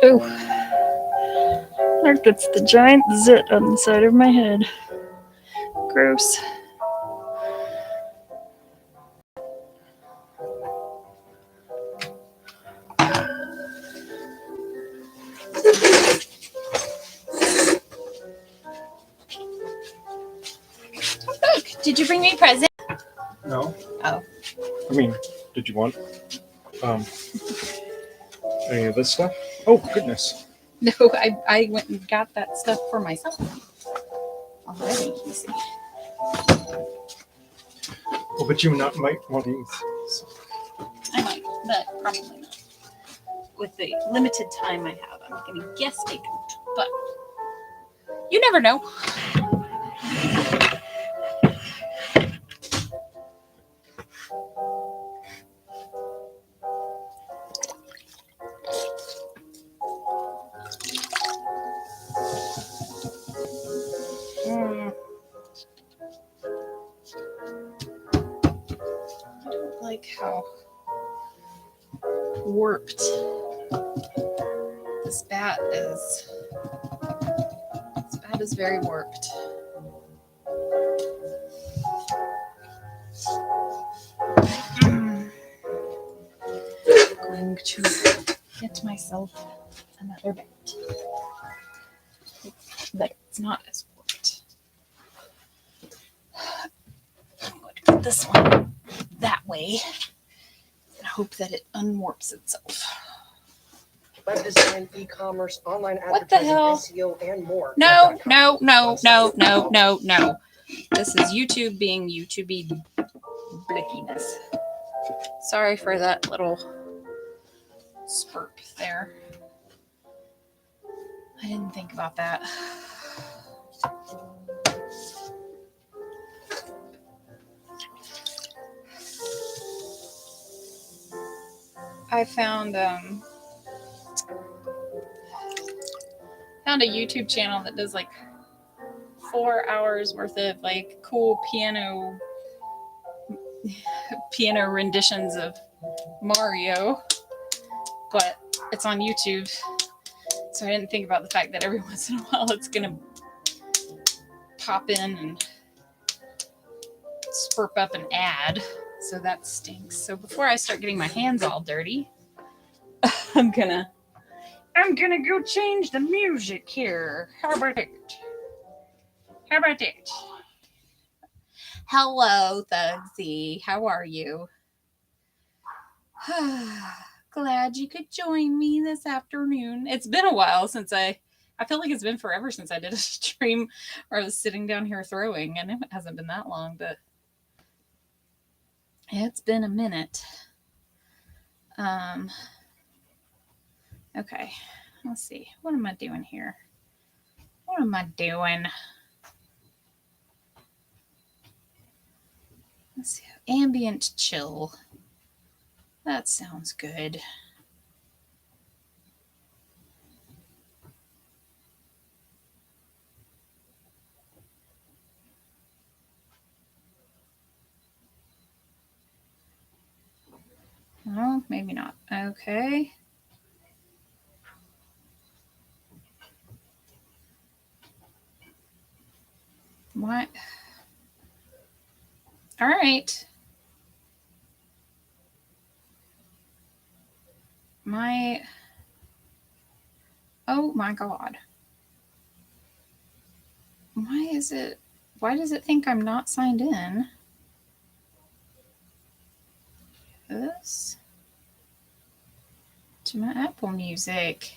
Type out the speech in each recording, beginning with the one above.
Oh, look, it's the giant zit on the side of my head. Gross. Look, did you bring me a present? No. Oh. I mean, did you want any of this stuff? Oh, goodness. No, I went and got that stuff for myself already. You see. Oh, but you might want these. I might, but probably not. With the limited time I have, I'm going to guess I don't. But you never know. I don't like how warped this bat is. This bat is very warped. I'm going to get myself another bat. But it's not as warped. I'm going to put this one that way and hope that it unwarps itself. Web design, e-commerce, online What the advertising, hell? SEO, and more. No. This is YouTube being YouTube-y blickiness. Sorry for that little spurt there. I didn't think about that. I found a YouTube channel that does like 4 hours worth of like cool piano renditions of Mario, but it's on YouTube, so I didn't think about the fact that every once in a while it's gonna pop in and spurp up an ad, so that stinks. So before I start getting my hands all dirty, I'm gonna go change the music here. How about it? Hello, Thugsy. How are you? Glad you could join me this afternoon. It's been a while since I feel like it's been forever since I did a stream where I was sitting down here throwing, and it hasn't been that long, but it's been a minute. Okay, let's see. What am I doing here? Let's see. Ambient chill. That sounds good. Oh, maybe not. Okay. What? All right. Oh my God. Why does it think I'm not signed in? This to my Apple Music.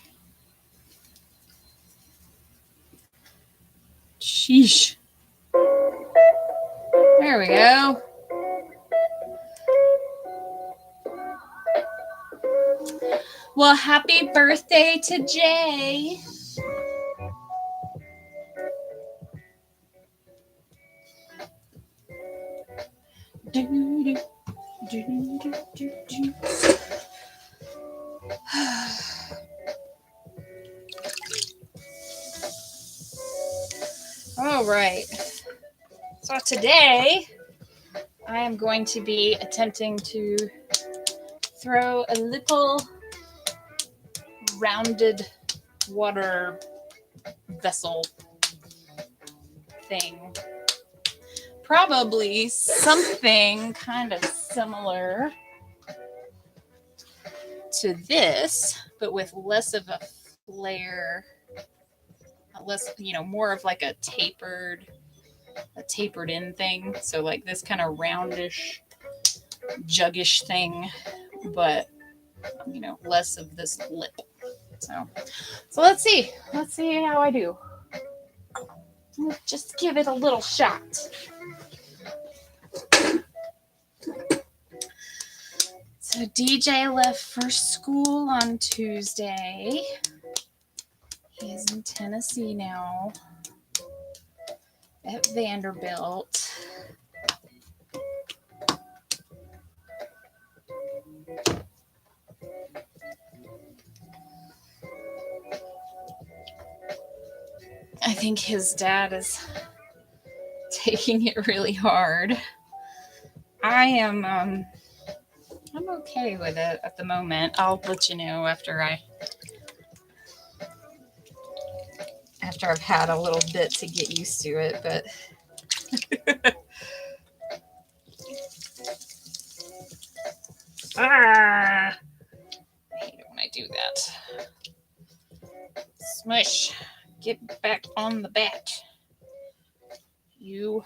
Sheesh. There we go. Well, happy birthday to Jay. All right. So today I am going to be attempting to throw a little rounded water vessel thing. Probably something kind of similar to this, but with less of a flare, less, more of like a tapered in thing. So like this kind of roundish, juggish thing, but less of this lip. So let's see how I do. Let's just give it a little shot. So DJ left for school on Tuesday. He's in Tennessee now at Vanderbilt. I think his dad is taking it really hard. I'm okay with it at the moment. I'll let you know after I've had a little bit to get used to it, but I hate it when I do that. Smush. Get back on the bat. You.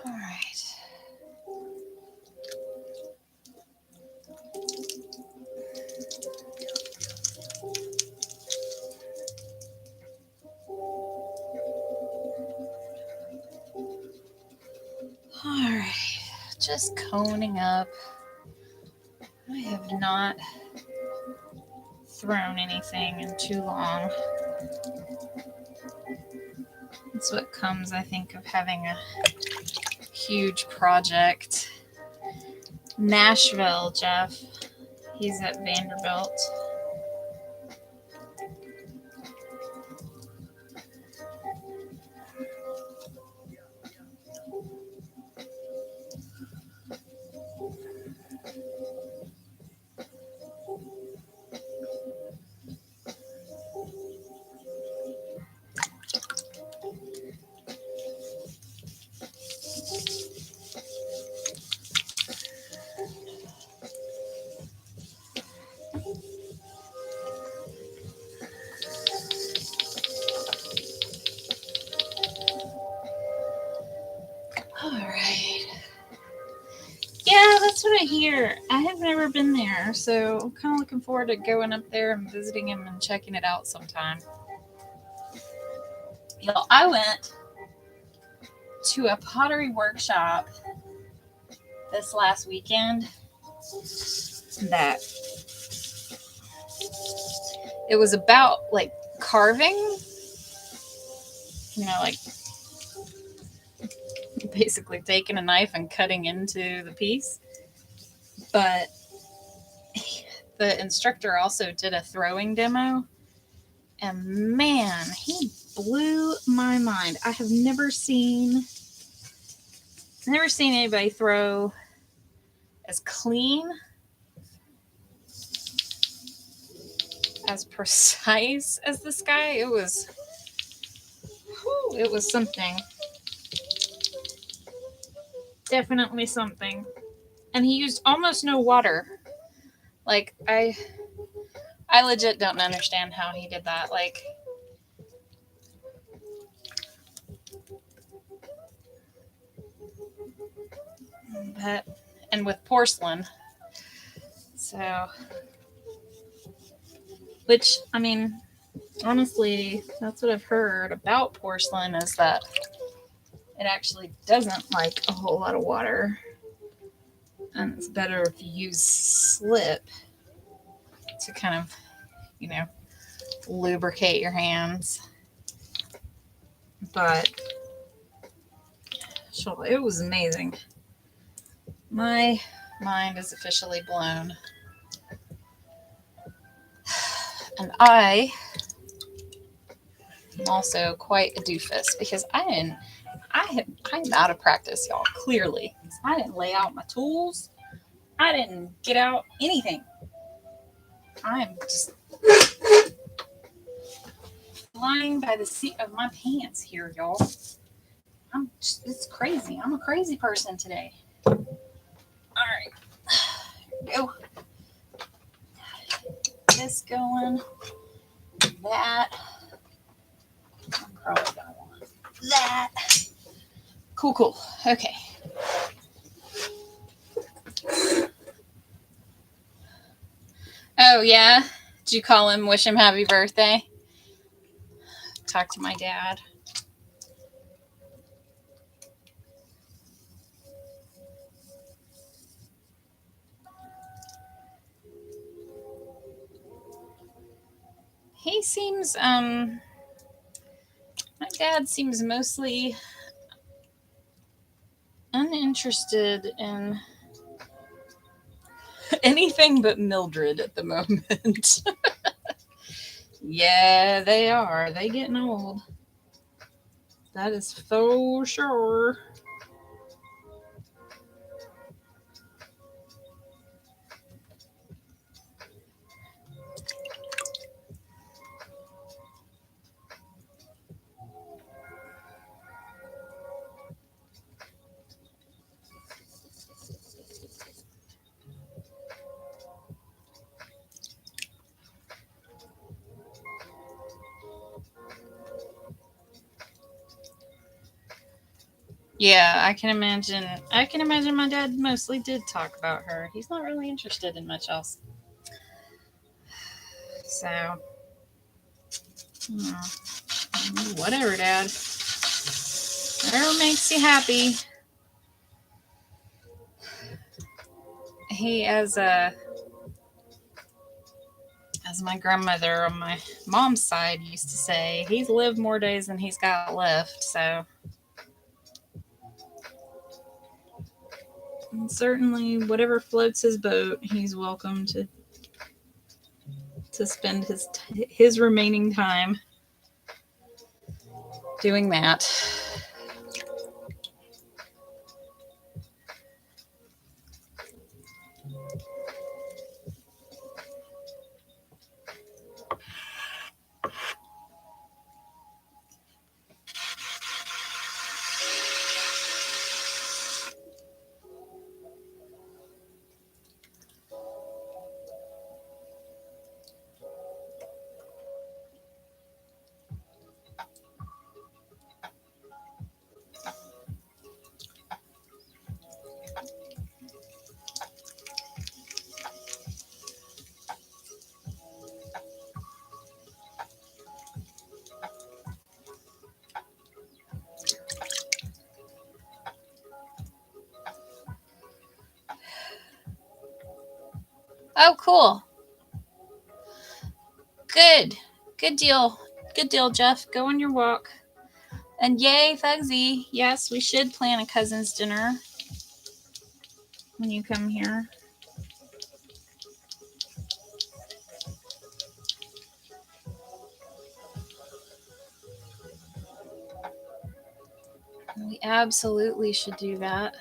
All right. All right. Just coning up. I have not thrown anything in too long. That's what comes, I think, of having a huge project. Nashville, Jeff. He's at Vanderbilt. All right. Yeah, that's what I hear. I have never been there, so I'm kind of looking forward to going up there and visiting him and checking it out sometime. I went to a pottery workshop this last weekend that it was about like carving, like basically taking a knife and cutting into the piece. But the instructor also did a throwing demo, and man, he blew my mind. I have never seen anybody throw as clean, as precise as this guy. It was something. Definitely something. And he used almost no water. Like, I legit don't understand how he did that. Like, and with porcelain. So, which, I mean, honestly, that's what I've heard about porcelain, is that it actually doesn't like a whole lot of water. And it's better if you use slip to kind of, lubricate your hands. But it was amazing. My mind is officially blown. And I I'm also quite a doofus because I'm out of practice, y'all, clearly. I didn't lay out my tools. I didn't get out anything. I'm just flying by the seat of my pants here, y'all. It's crazy. I'm a crazy person today. All right. Here we go. This going. That. I'm probably going to want that. Cool. Okay. Oh, yeah? Did you call him, wish him happy birthday? Talk to my dad. He seems, my dad seems mostly uninterested in anything but Mildred at the moment. Yeah, they are. They getting old. That is for sure. Yeah, I can imagine my dad mostly did talk about her. He's not really interested in much else. So, whatever, Dad. Whatever makes you happy. He, as my grandmother on my mom's side used to say, he's lived more days than he's got left. So, and certainly, whatever floats his boat, he's welcome to spend his remaining time doing that. Oh, cool. Good deal. Good deal, Jeff. Go on your walk. And yay, Thugsy. Yes, we should plan a cousin's dinner when you come here. We absolutely should do that.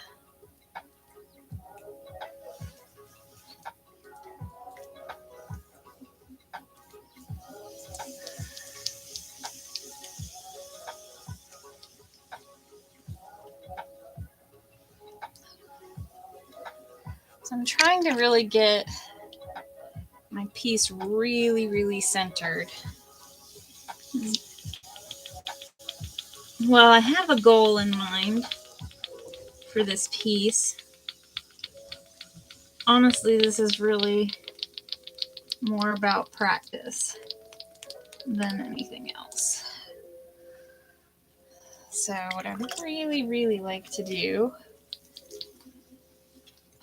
So I'm trying to really get my piece really centered. Well, I have a goal in mind for this piece. Honestly, this is really more about practice than anything else. So what I really like to do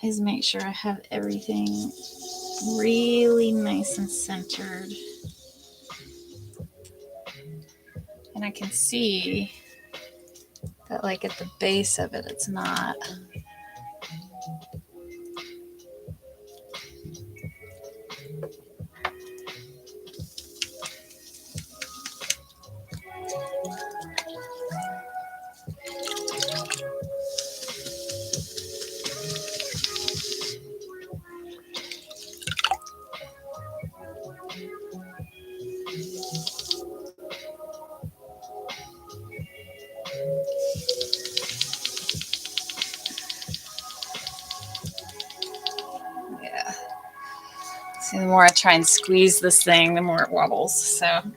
is make sure I have everything really nice and centered. And I can see that, like, at the base of it, it's not. And the more I try and squeeze this thing, the more it wobbles. So okay.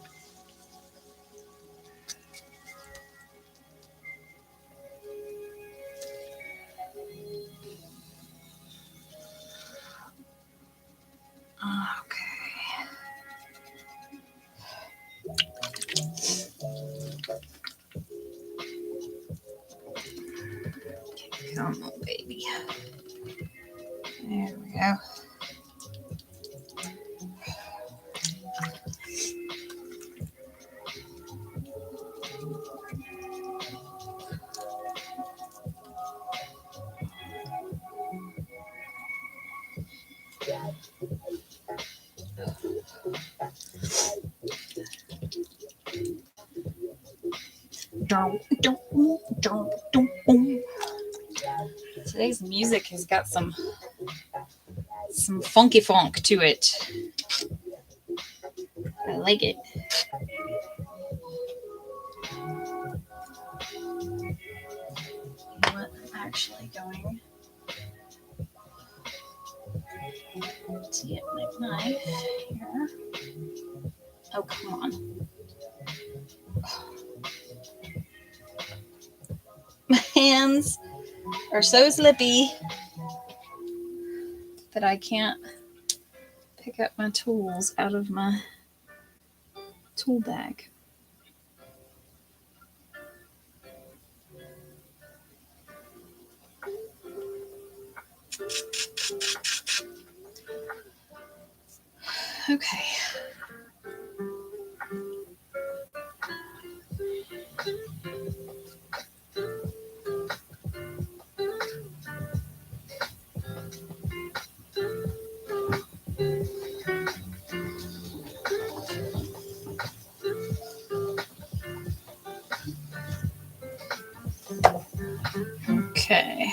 Come on, baby. There we go. Today's music has got some funky funk to it. I like it. What I'm actually going to get my knife here. Oh, come on. My hands are so slippy that I can't pick up my tools out of my tool bag. Okay. Okay.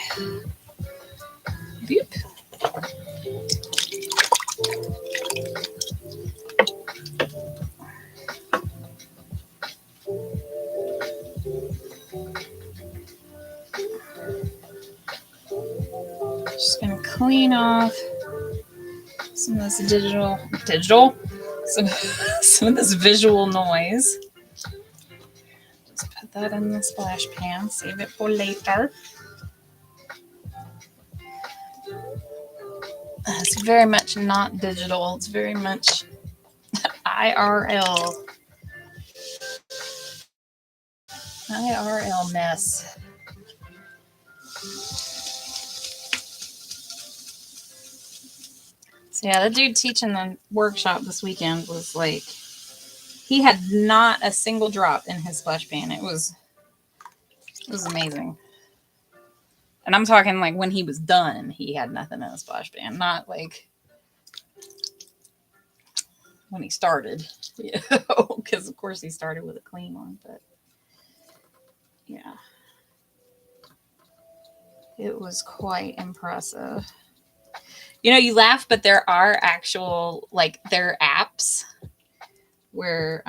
Beep. Just gonna clean off some of this some of this visual noise. Just put that in the splash pan, save it for later. It's very much not digital. It's very much IRL. IRL mess. So yeah, the dude teaching the workshop this weekend was like, he had not a single drop in his splash pan. It was amazing. And I'm talking like when he was done, he had nothing in his splash pan. Not like when he started. Because of course he started with a clean one, but yeah. It was quite impressive. You know, you laugh, but there are actual, like, there are apps where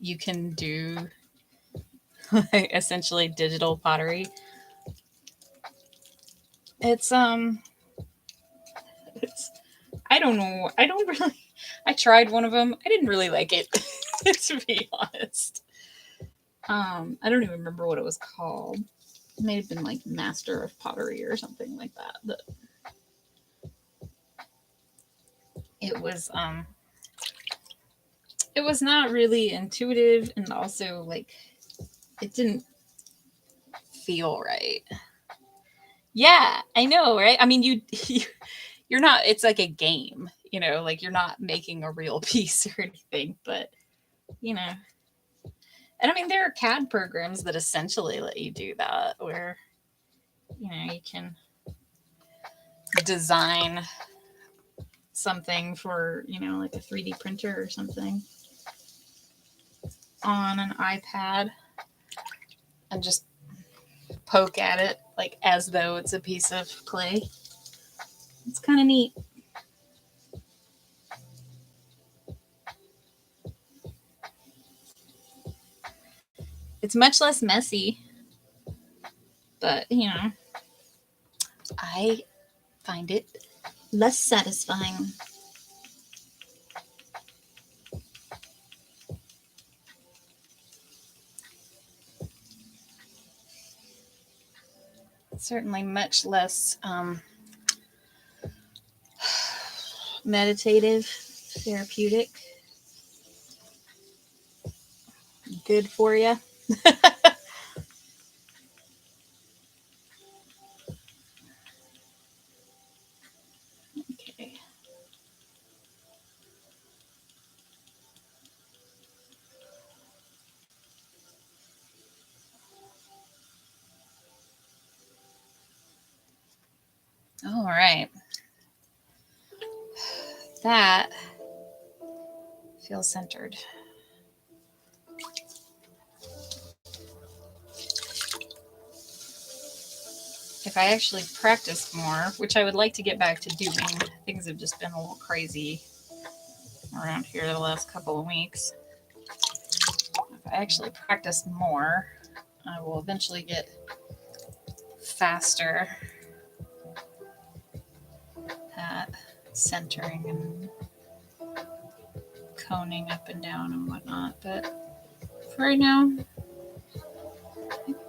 you can do essentially digital pottery. It's I don't know. I tried one of them. I didn't really like it, to be honest. I don't even remember what it was called. It may have been like Master of Pottery or something like that. But it was not really intuitive, and also like it didn't feel right. Yeah, I know, right? I mean, you're not, it's like a game, you know, like you're not making a real piece or anything, but you know. And I mean, there are CAD programs that essentially let you do that, where, you know, you can design something for, you know, like a 3D printer or something on an iPad and just poke at it like as though it's a piece of clay. It's kind of neat. It's much less messy, but you know, I find it less satisfying. certainly much less meditative, therapeutic, good for you. Okay. All right. That feels centered. If I actually practiced more, which I would like to get back to doing, things have just been a little crazy around here the last couple of weeks. If I actually practiced more, I will eventually get faster at centering and coning up and down and whatnot. But for right now,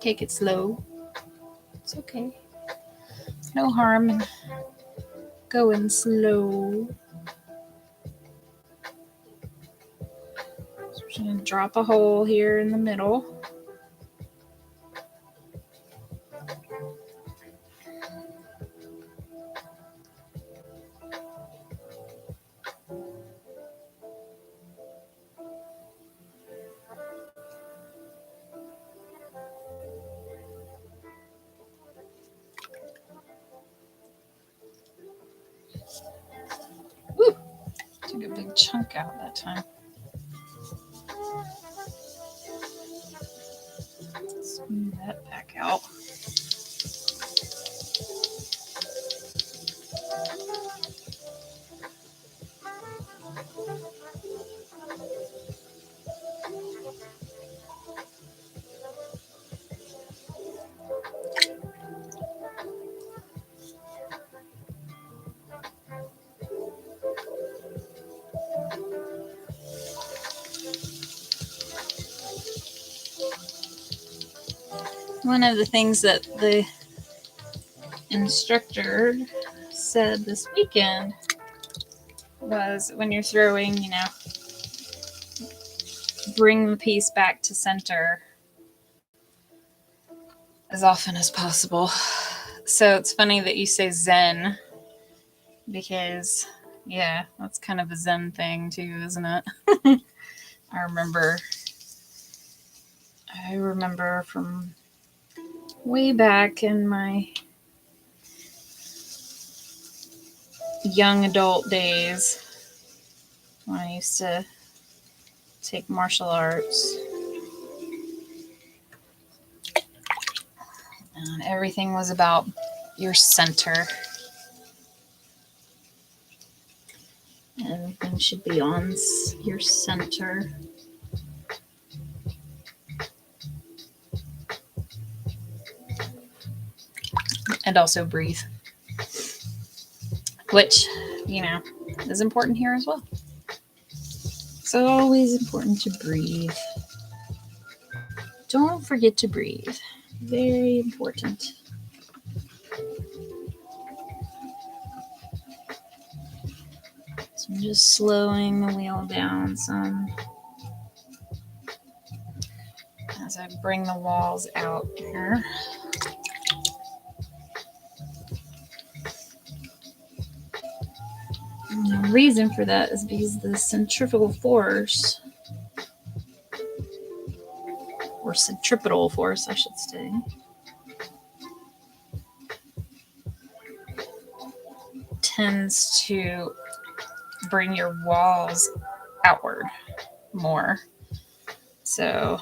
take it slow. It's okay. No harm in going slow. So we're going to drop a hole here in the middle. Woo! Took a big chunk out that time. Smooth that back out. One of the things that the instructor said this weekend was when you're throwing, bring the piece back to center as often as possible. So it's funny that you say Zen, because yeah, that's kind of a Zen thing too, isn't it? I remember from way back in my young adult days when I used to take martial arts, and everything was about your center. Everything should be on your center. And also breathe, which, is important here as well. So always important to breathe. Don't forget to breathe. Very important. So I'm just slowing the wheel down some as I bring the walls out here. And the reason for that is because the centrifugal force, or centripetal force, I should say, tends to bring your walls outward more. So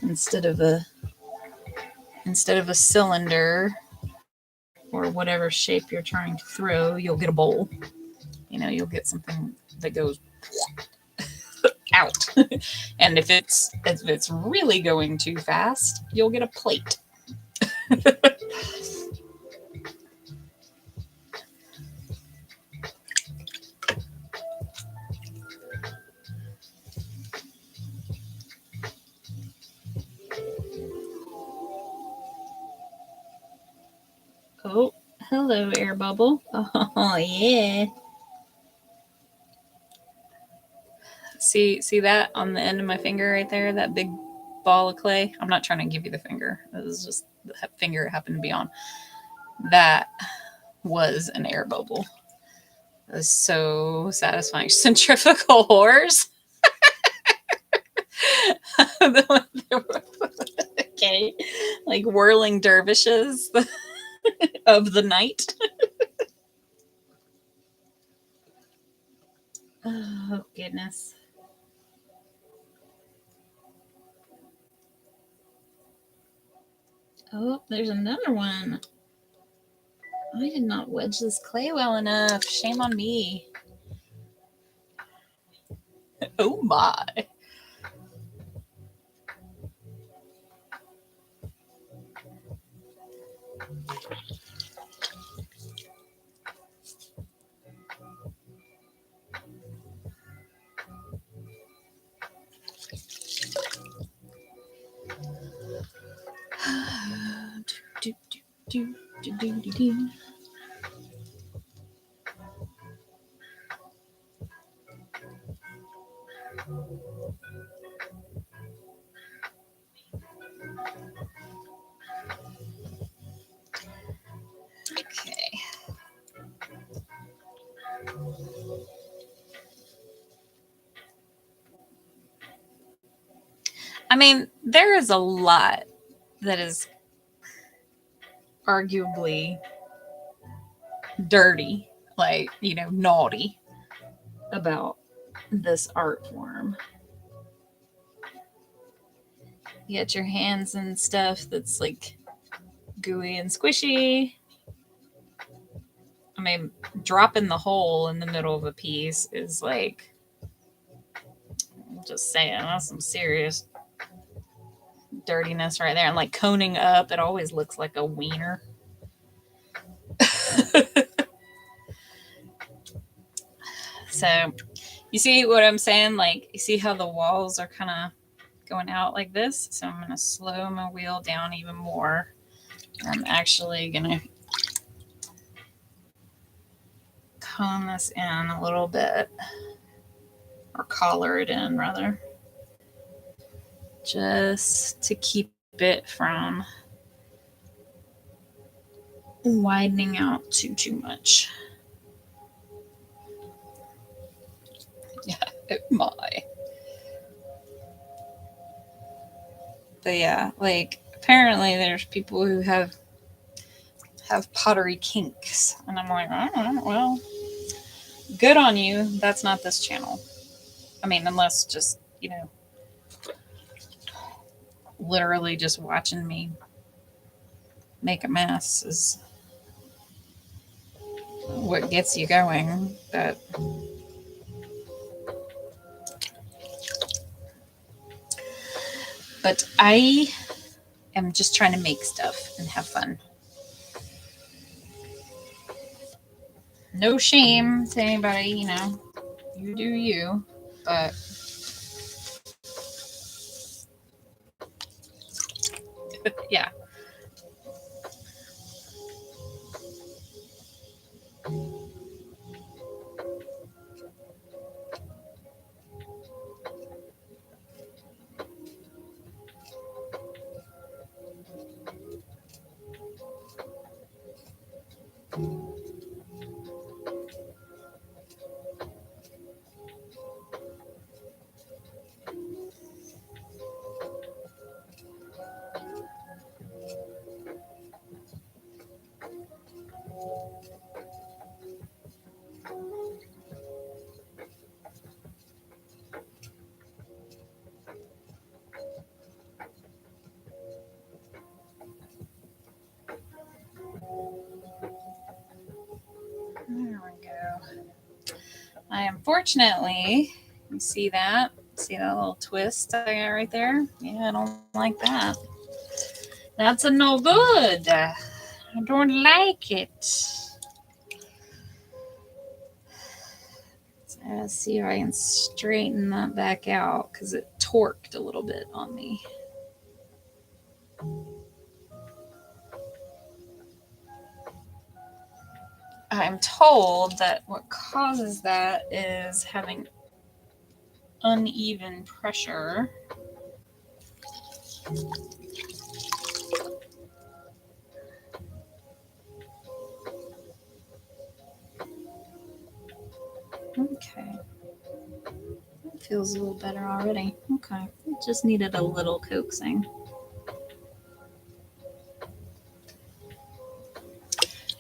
instead of a cylinder or whatever shape you're trying to throw, you'll get a bowl. You'll get something that goes out. And if it's really going too fast, you'll get a plate. Oh, hello, air bubble. Oh, yeah. See that on the end of my finger right there? That big ball of clay? I'm not trying to give you the finger. It was just the finger it happened to be on. That was an air bubble. It was so satisfying. Centrifugal horse. Okay. Like whirling dervishes of the night. Oh, goodness. Oh, there's another one. I did not wedge this clay well enough. Shame on me. Oh my. do, do, do, do, do, do. Okay. I mean, there is a lot that is arguably dirty, like, naughty about this art form. You get your hands and stuff that's like gooey and squishy. I mean, dropping the hole in the middle of a piece is like, I'm just saying, that's some serious dirtiness right there. And like coning up, it always looks like a wiener. So, you see what I'm saying? Like, you see how the walls are kind of going out like this? So I'm going to slow my wheel down even more. I'm actually going to comb this in a little bit, or collar it in rather, just to keep it from widening out too much. Yeah, oh my. But yeah, like apparently there's people who have pottery kinks, and I'm like, oh, well, good on you. That's not this channel. I mean, unless just literally just watching me make a mess is what gets you going. But I am just trying to make stuff and have fun. No shame to anybody, you do you, but yeah. There we go. I unfortunately, you see that? See that little twist I got right there? Yeah, I don't like that. That's a no good. I don't like it. So let's see if I can straighten that back out because it torqued a little bit on me. I'm told that what causes that is having uneven pressure. Okay. That feels a little better already. Okay. It just needed a little coaxing.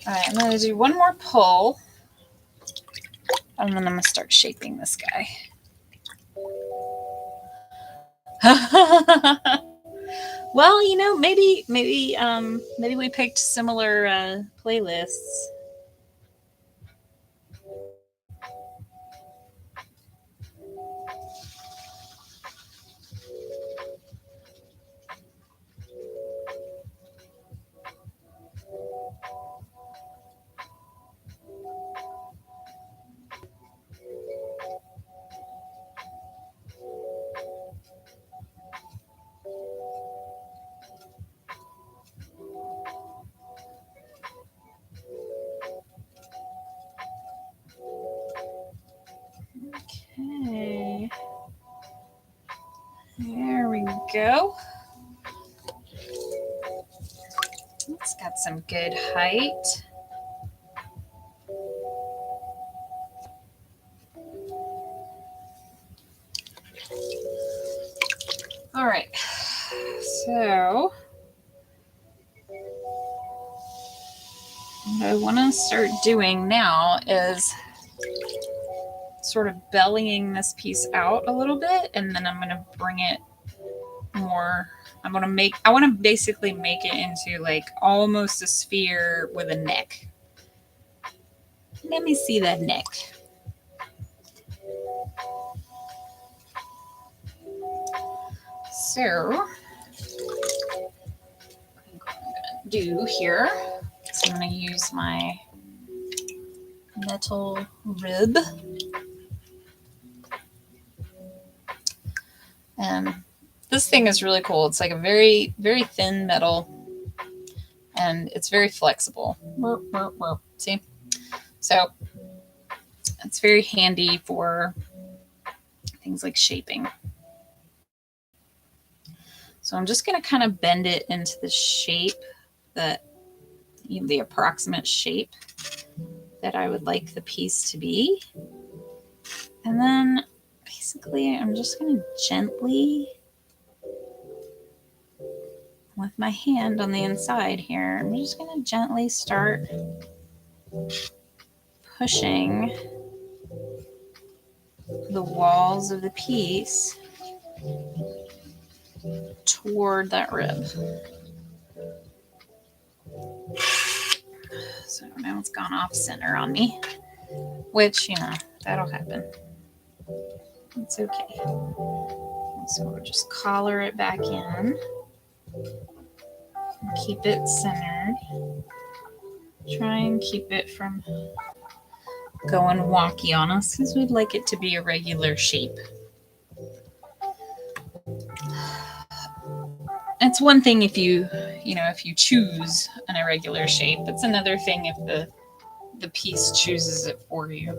Alright, I'm going to do one more pull. And then I'm going to start shaping this guy. Well, you know, maybe we picked similar playlists. Okay. There we go. It's got some good height. All right. So what I want to start doing now is sort of bellying this piece out a little bit, and then I'm going to bring it more. I want to basically make it into like almost a sphere with a neck. Let me see that neck. So what I'm going to do here is I'm going to use my metal rib. And this thing is really cool. It's like a very, very thin metal, and it's very flexible. See? So it's very handy for things like shaping. So I'm just going to kind of bend it into the shape the approximate shape that I would like the piece to be. And then basically I'm just going to gently, with my hand on the inside here, I'm just going to gently start pushing the walls of the piece toward that rib. So now it's gone off center on me, which, you know, that'll happen. It's okay. So we'll just collar it back in and keep it centered. Try and keep it from going wonky on us, because we'd like it to be a regular shape. It's one thing if you choose an irregular shape. It's another thing if the piece chooses it for you.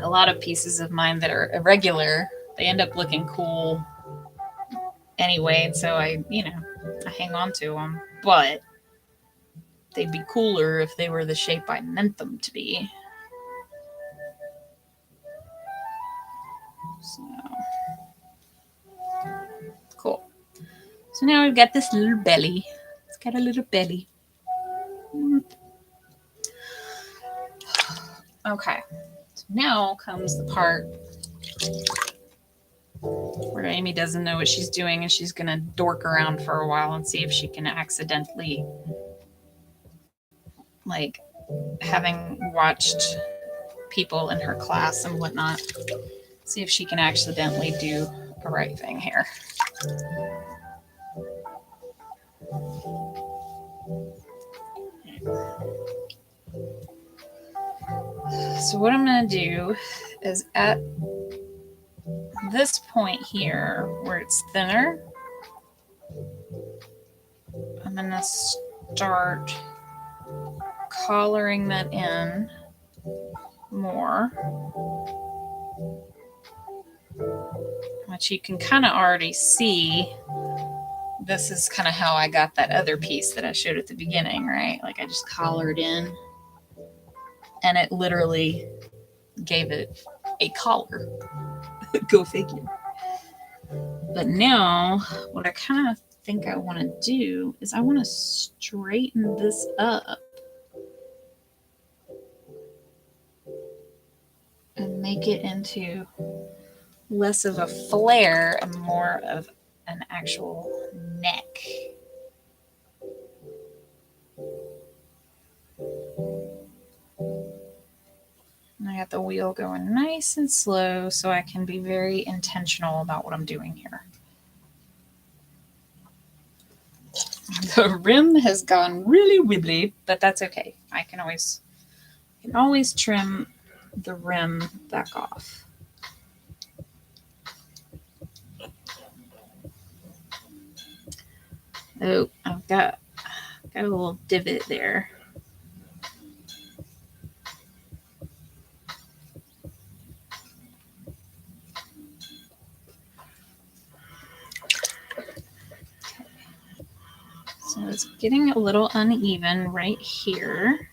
A lot of pieces of mine that are irregular, they end up looking cool anyway, and so I hang on to them. But they'd be cooler if they were the shape I meant them to be. So cool. So now we've got this little belly. It's got a little belly. Okay. So now comes the part where Amy doesn't know what she's doing, and she's gonna dork around for a while and see if she can accidentally, like, having watched people in her class and whatnot, see if she can accidentally do the right thing here. So what I'm going to do is at this point here where it's thinner, I'm going to start collaring that in more, which you can kind of already see. This is kind of how I got that other piece that I showed at the beginning, right? Like I just collared in and it literally gave it a collar. Go figure. But now what I kind of think I want to do is I want to straighten this up and make it into less of a flare and more of an actual neck. And I got the wheel going nice and slow so I can be very intentional about what I'm doing here. The rim has gone really wibbly, but that's okay. I can always trim the rim back off. Oh, I've got a little divot there. So it's getting a little uneven right here.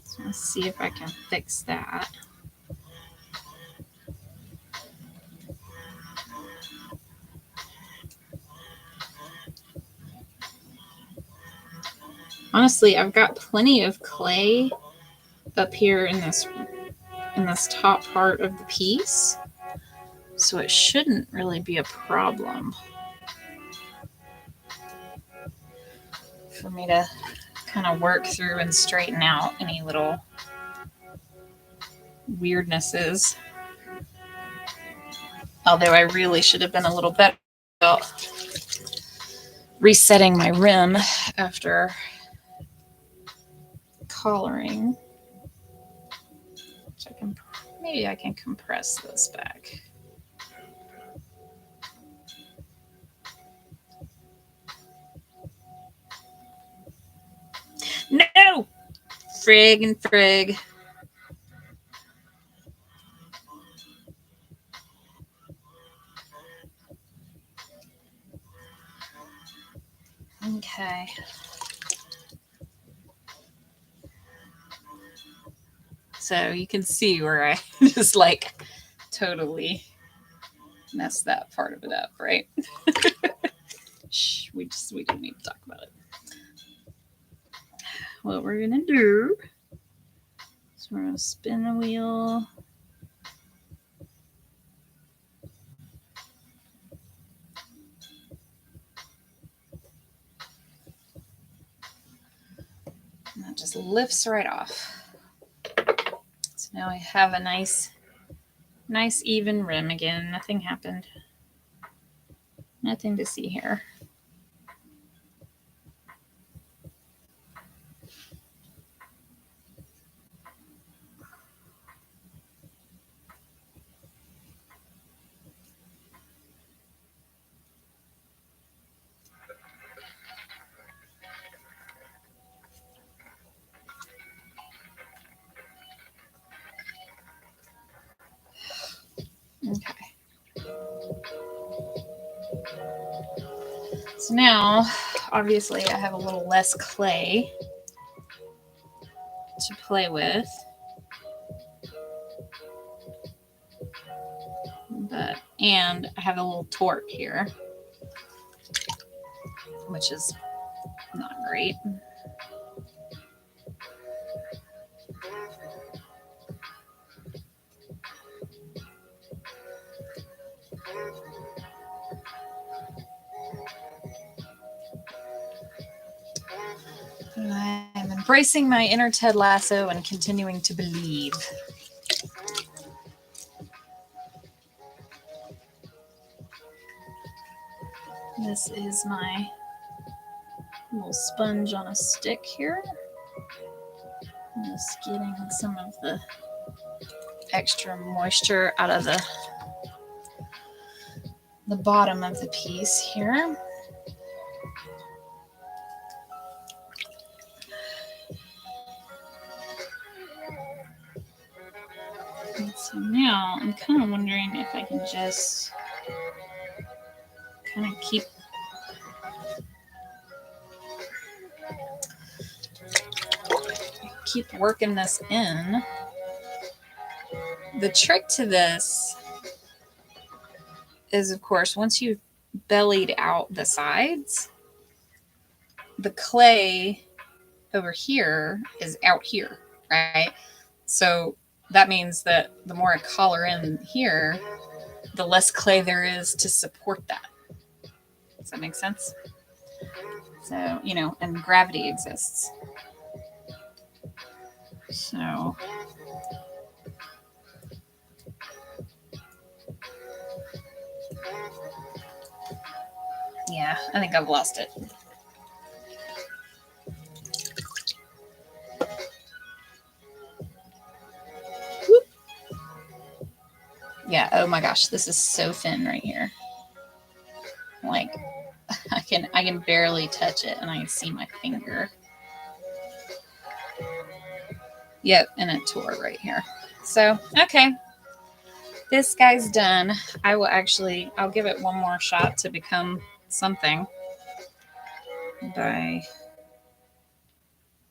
So let's see if I can fix that. Honestly, I've got plenty of clay up here in this top part of the piece, so it shouldn't really be a problem for me to kind of work through and straighten out any little weirdnesses. Although I really should have been a little better about resetting my rim after collaring. So maybe I can compress this back. No! Frig and frig. Okay. So you can see where I just like totally messed that part of it up, right? Shh, we don't need to talk about it. What we're gonna do is we're gonna spin the wheel. And that just lifts right off. So now I have a nice even rim again. Nothing happened. Nothing to see here. Okay. So now, obviously, I have a little less clay to play with. And I have a little torque here, which is not great. I'm embracing my inner Ted Lasso and continuing to believe. This is my little sponge on a stick here. I'm just getting some of the extra moisture out of the the bottom of the piece here. And so now I'm kind of wondering if I can just kind of keep working this in. The trick to this is, of course, once you've bellied out the sides, the clay over here is out here, right? So that means that the more I collar in here, the less clay there is to support that. Does that make sense? So, you know, and gravity exists. So yeah, I think I've lost it. Whoop. Yeah, oh my gosh, this is so thin right here. Like I can barely touch it and I can see my finger. Yep, and it tore right here. So, okay. This guy's done. I'll give it one more shot to become something by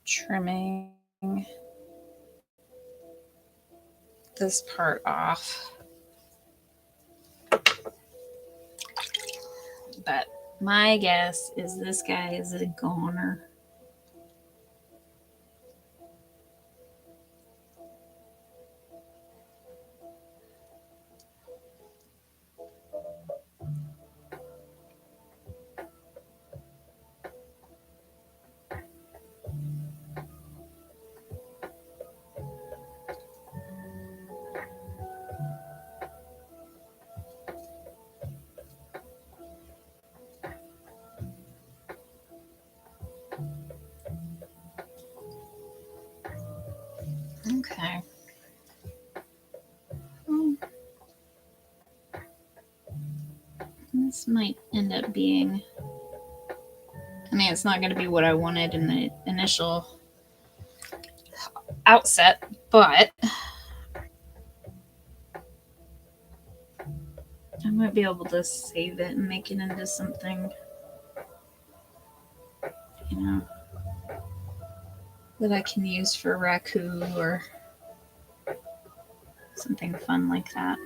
trimming this part off. But my guess is this guy is a goner. Okay. This might end up being, I mean, it's not going to be what I wanted in the initial outset, but I might be able to save it and make it into something, you know, that I can use for raku or something fun like that.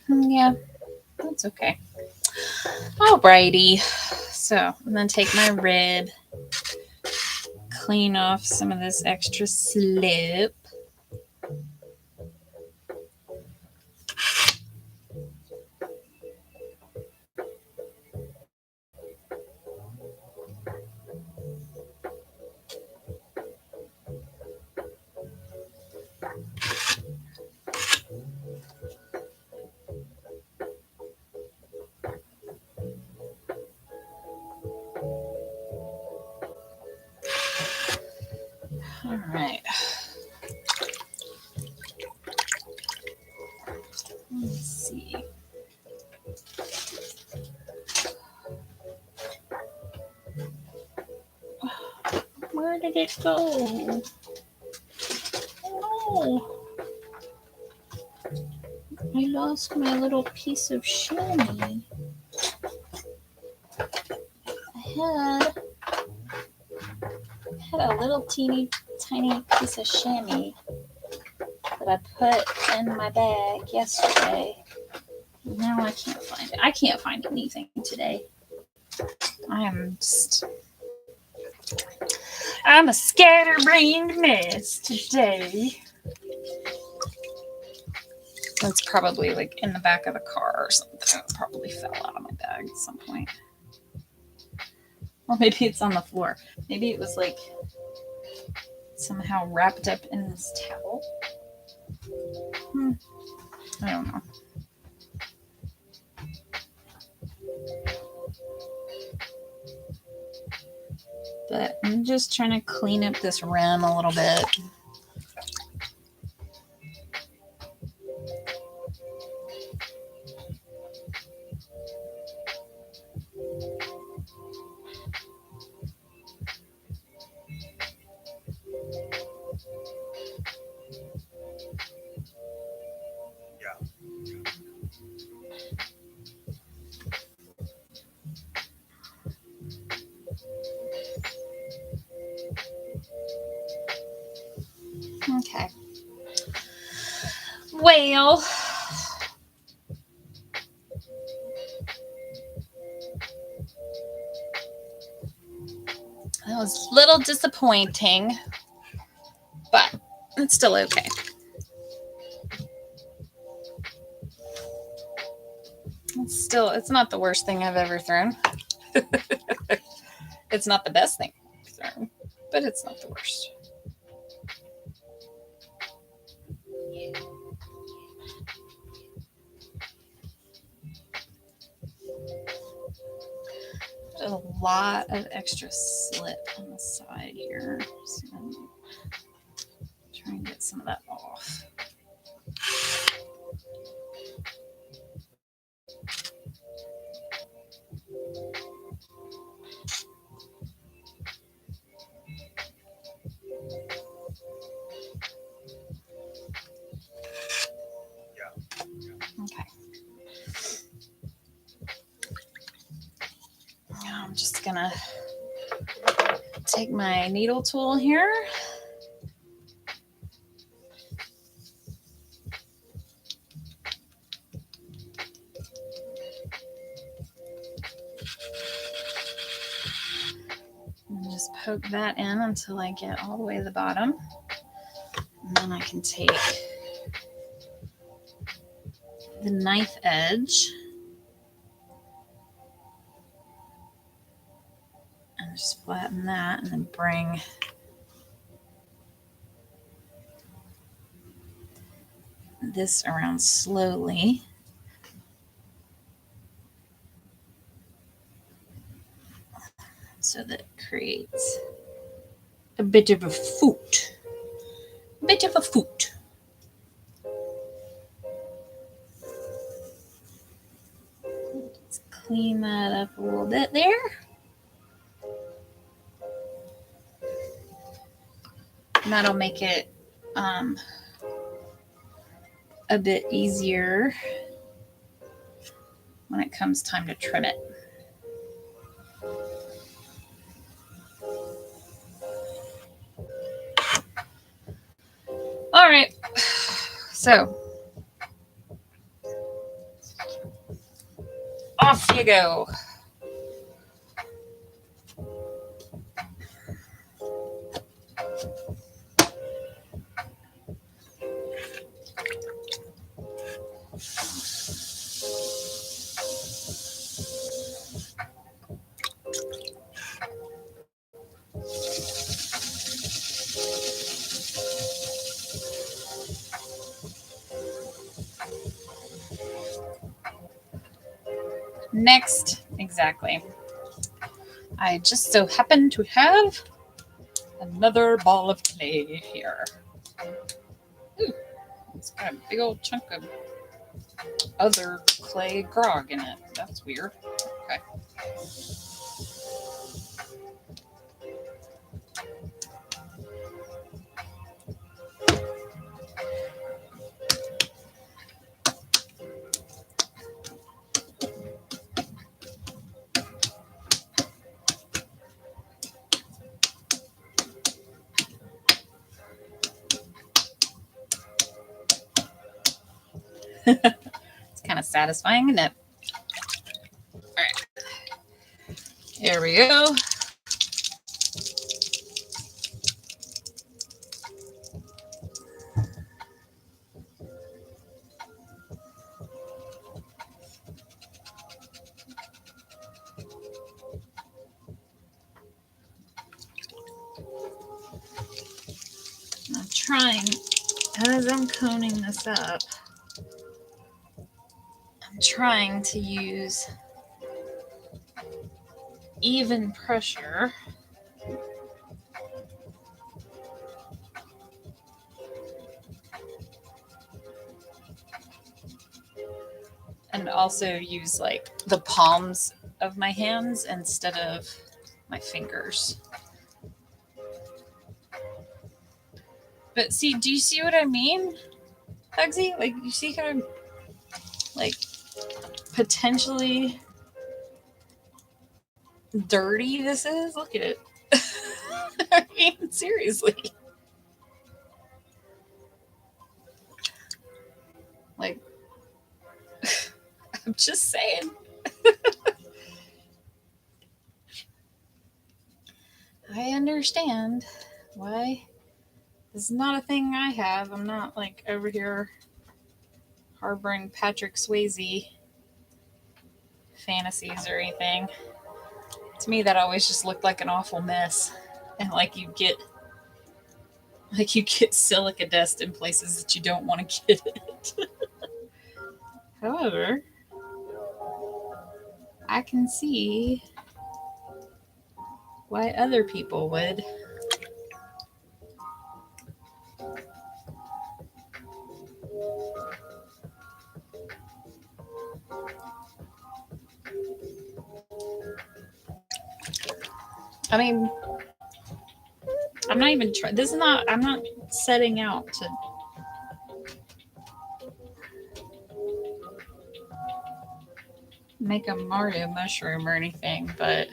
Yeah, that's okay. Alrighty. So I'm going to take my red, clean off some of this extra slip. All right. Let's see. Where did it go? Oh, I lost my little piece of chamois. I had a little teeny tiny piece of chamois that I put in my bag yesterday. Now I can't find it. I can't find anything today. I'm a scatterbrained mess today. That's probably like in the back of the car or something. It probably fell out of my bag at some point. Or maybe it's on the floor. Maybe it was like somehow wrapped up in this towel. I don't know. But I'm just trying to clean up this rim a little bit. Okay. Well, that was a little disappointing, but it's still okay. It's not the worst thing I've ever thrown. It's not the best thing I've thrown, but it's not the worst. There's a lot of extra slip on the side here. So I'm trying to get some of that off. Okay. Now I'm just gonna take my needle tool here. And just poke that in until I get all the way to the bottom. And then I can take the knife edge and just flatten that and then bring this around slowly. So that it creates a bit of a foot. Bit of a foot. Let's clean that up a little bit there. And that'll make it a bit easier when it comes time to trim it. All right, so off you go. Next, exactly. I just so happen to have another ball of clay here. Ooh, it's got a big old chunk of other clay grog in it. That's weird. Okay. It's kind of satisfying, isn't it? All right. Here we go. I'm trying as I'm coning this up, I'm trying to use even pressure. And also use like the palms of my hands instead of my fingers. But see, do you see what I mean, Bugsy? Like, you see how like potentially dirty this is? Look at it. I mean, seriously. Like, I'm just saying. I understand why this is not a thing I have. I'm not like over here harboring Patrick Swayze fantasies or anything. To me, that always just looked like an awful mess, and like you get silica dust in places that you don't want to get it. However, I can see why other people would. I mean, I'm not even trying. This is not. I'm not setting out to make a Mario mushroom or anything, but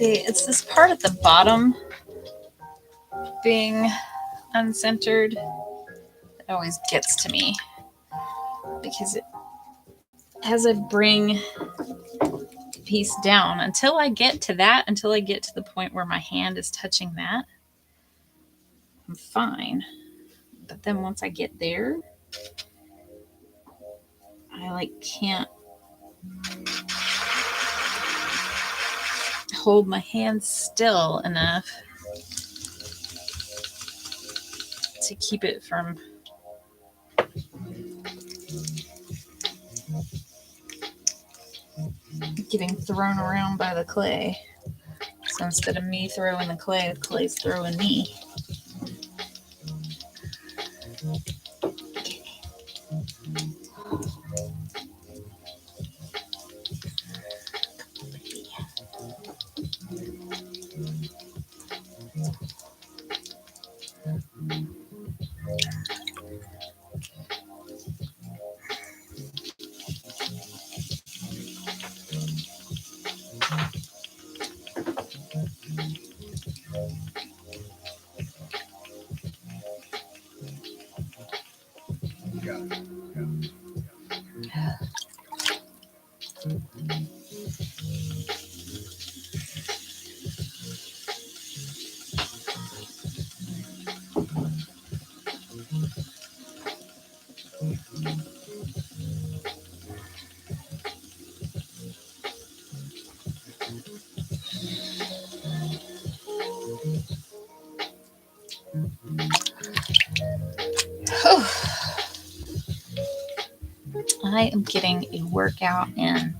see, it's this part at the bottom being uncentered that always gets to me, because as I bring the piece down, until I get to the point where my hand is touching that, I'm fine. But then once I get there, I like can't hold my hand still enough to keep it from getting thrown around by the clay. So instead of me throwing the clay's throwing me. I am getting a workout in.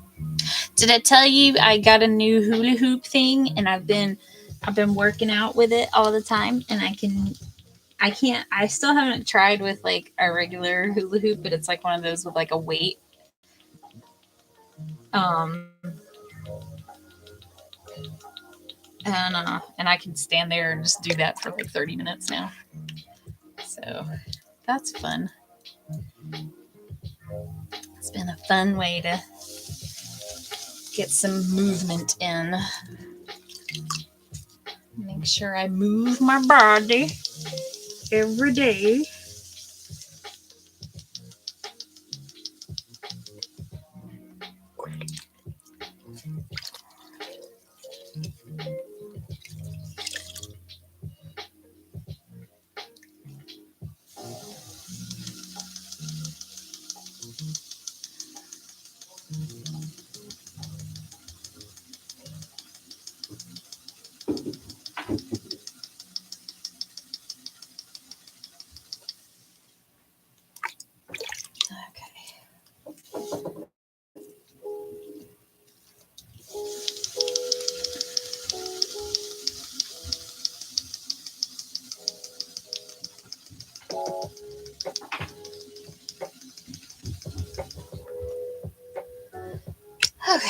Did I tell you I got a new hula hoop thing, and I've been working out with it all the time, and I still haven't tried with like a regular hula hoop, but it's like one of those with like a weight. And I can stand there and just do that for like 30 minutes now. So that's fun. It's been a fun way to get some movement in. Make sure I move my body every day. Okay.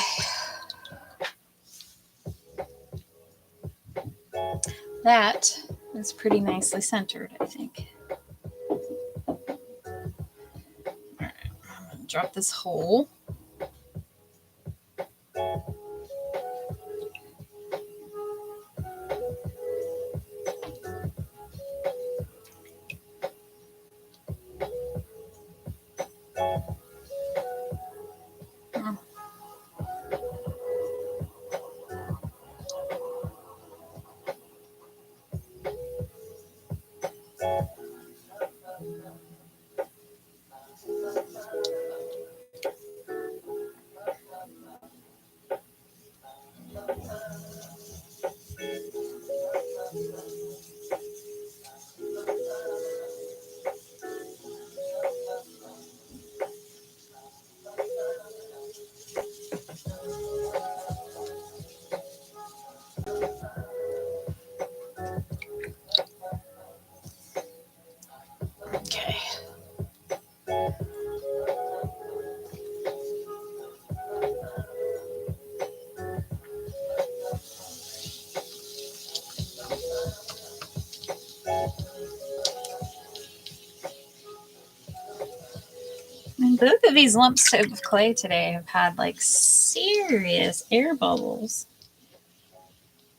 That is pretty nicely centered, I think. All right, I'm gonna drop this hole. Okay. And both of these lumps of clay today have had like serious air bubbles.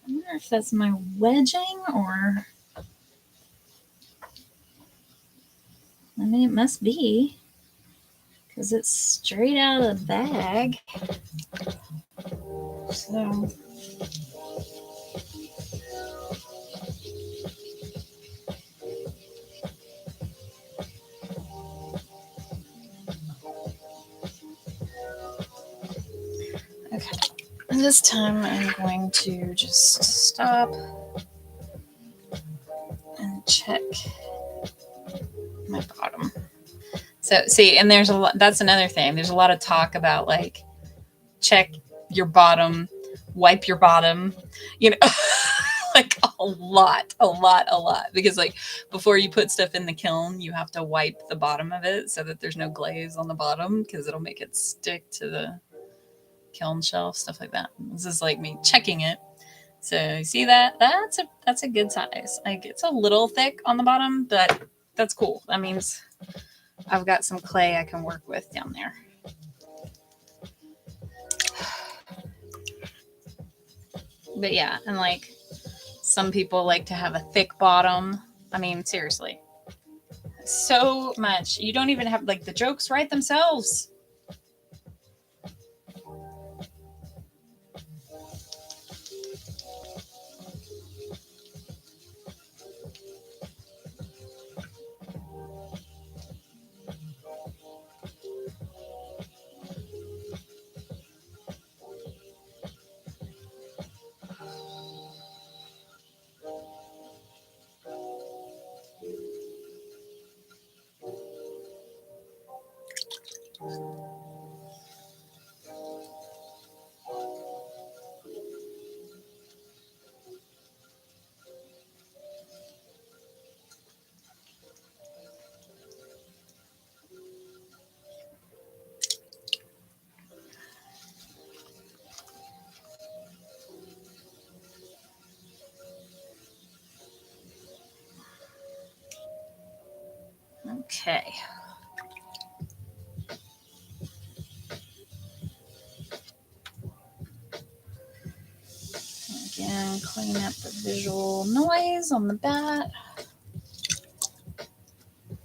I wonder if that's my wedging or... I mean, it must be, because it's straight out of the bag. So... Okay. And this time I'm going to just stop and check my bottom. So see, and there's a lot, that's another thing. There's a lot of talk about like, check your bottom, wipe your bottom, you know, like a lot, because like before you put stuff in the kiln, you have to wipe the bottom of it so that there's no glaze on the bottom, because it'll make it stick to the kiln shelf, stuff like that. This is like me checking it. So you see that? That's a good size. Like it's a little thick on the bottom, but that's cool. That means I've got some clay I can work with down there. But yeah, and like some people like to have a thick bottom. I mean, seriously. So much. You don't even have, like, the jokes write themselves. Okay. Again, clean up the visual noise on the bat. I'm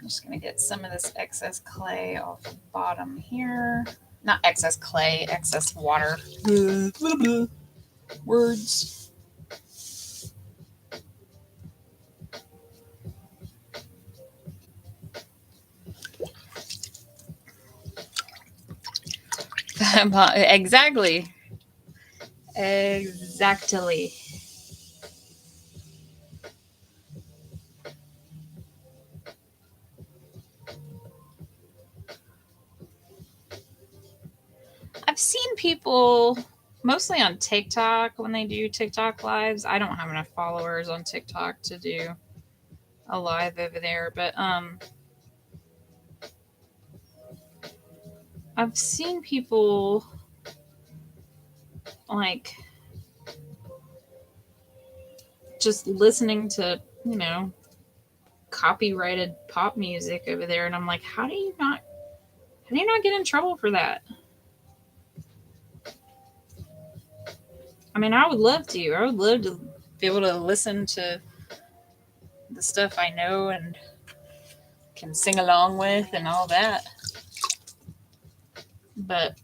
just going to get some of this excess clay off the bottom here. Not excess clay, excess water. Words. Exactly. Exactly. I've seen people mostly on TikTok when they do TikTok lives. I don't have enough followers on TikTok to do a live over there, but I've seen people like just listening to, copyrighted pop music over there, and I'm like, how do you not get in trouble for that? I mean, I would love to. I would love to be able to listen to the stuff I know and can sing along with and all that. But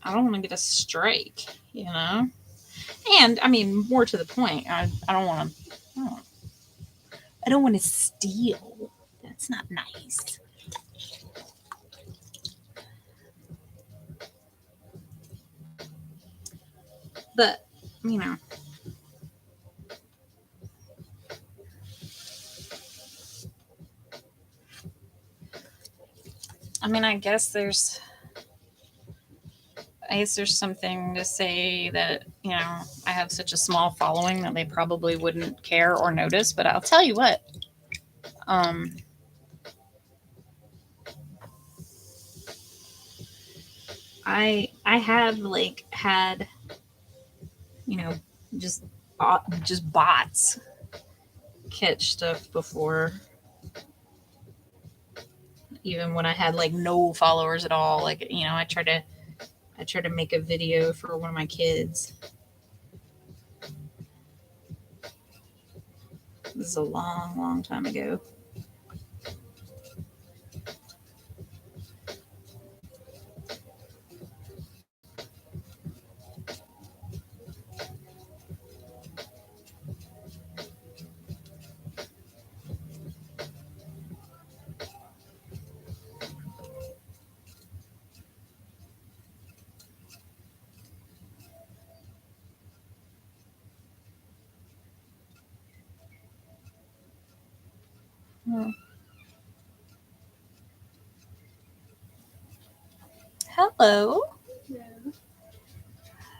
I don't want to get a strike, And I mean, more to the point, I don't want to steal. That's not nice. But, I mean, I guess there's something to say that, I have such a small following that they probably wouldn't care or notice. But I'll tell you what, I have had, just bots catch stuff before, even when I had no followers at all. I try to make a video for one of my kids. This is a long, long time ago. Hello. Yeah.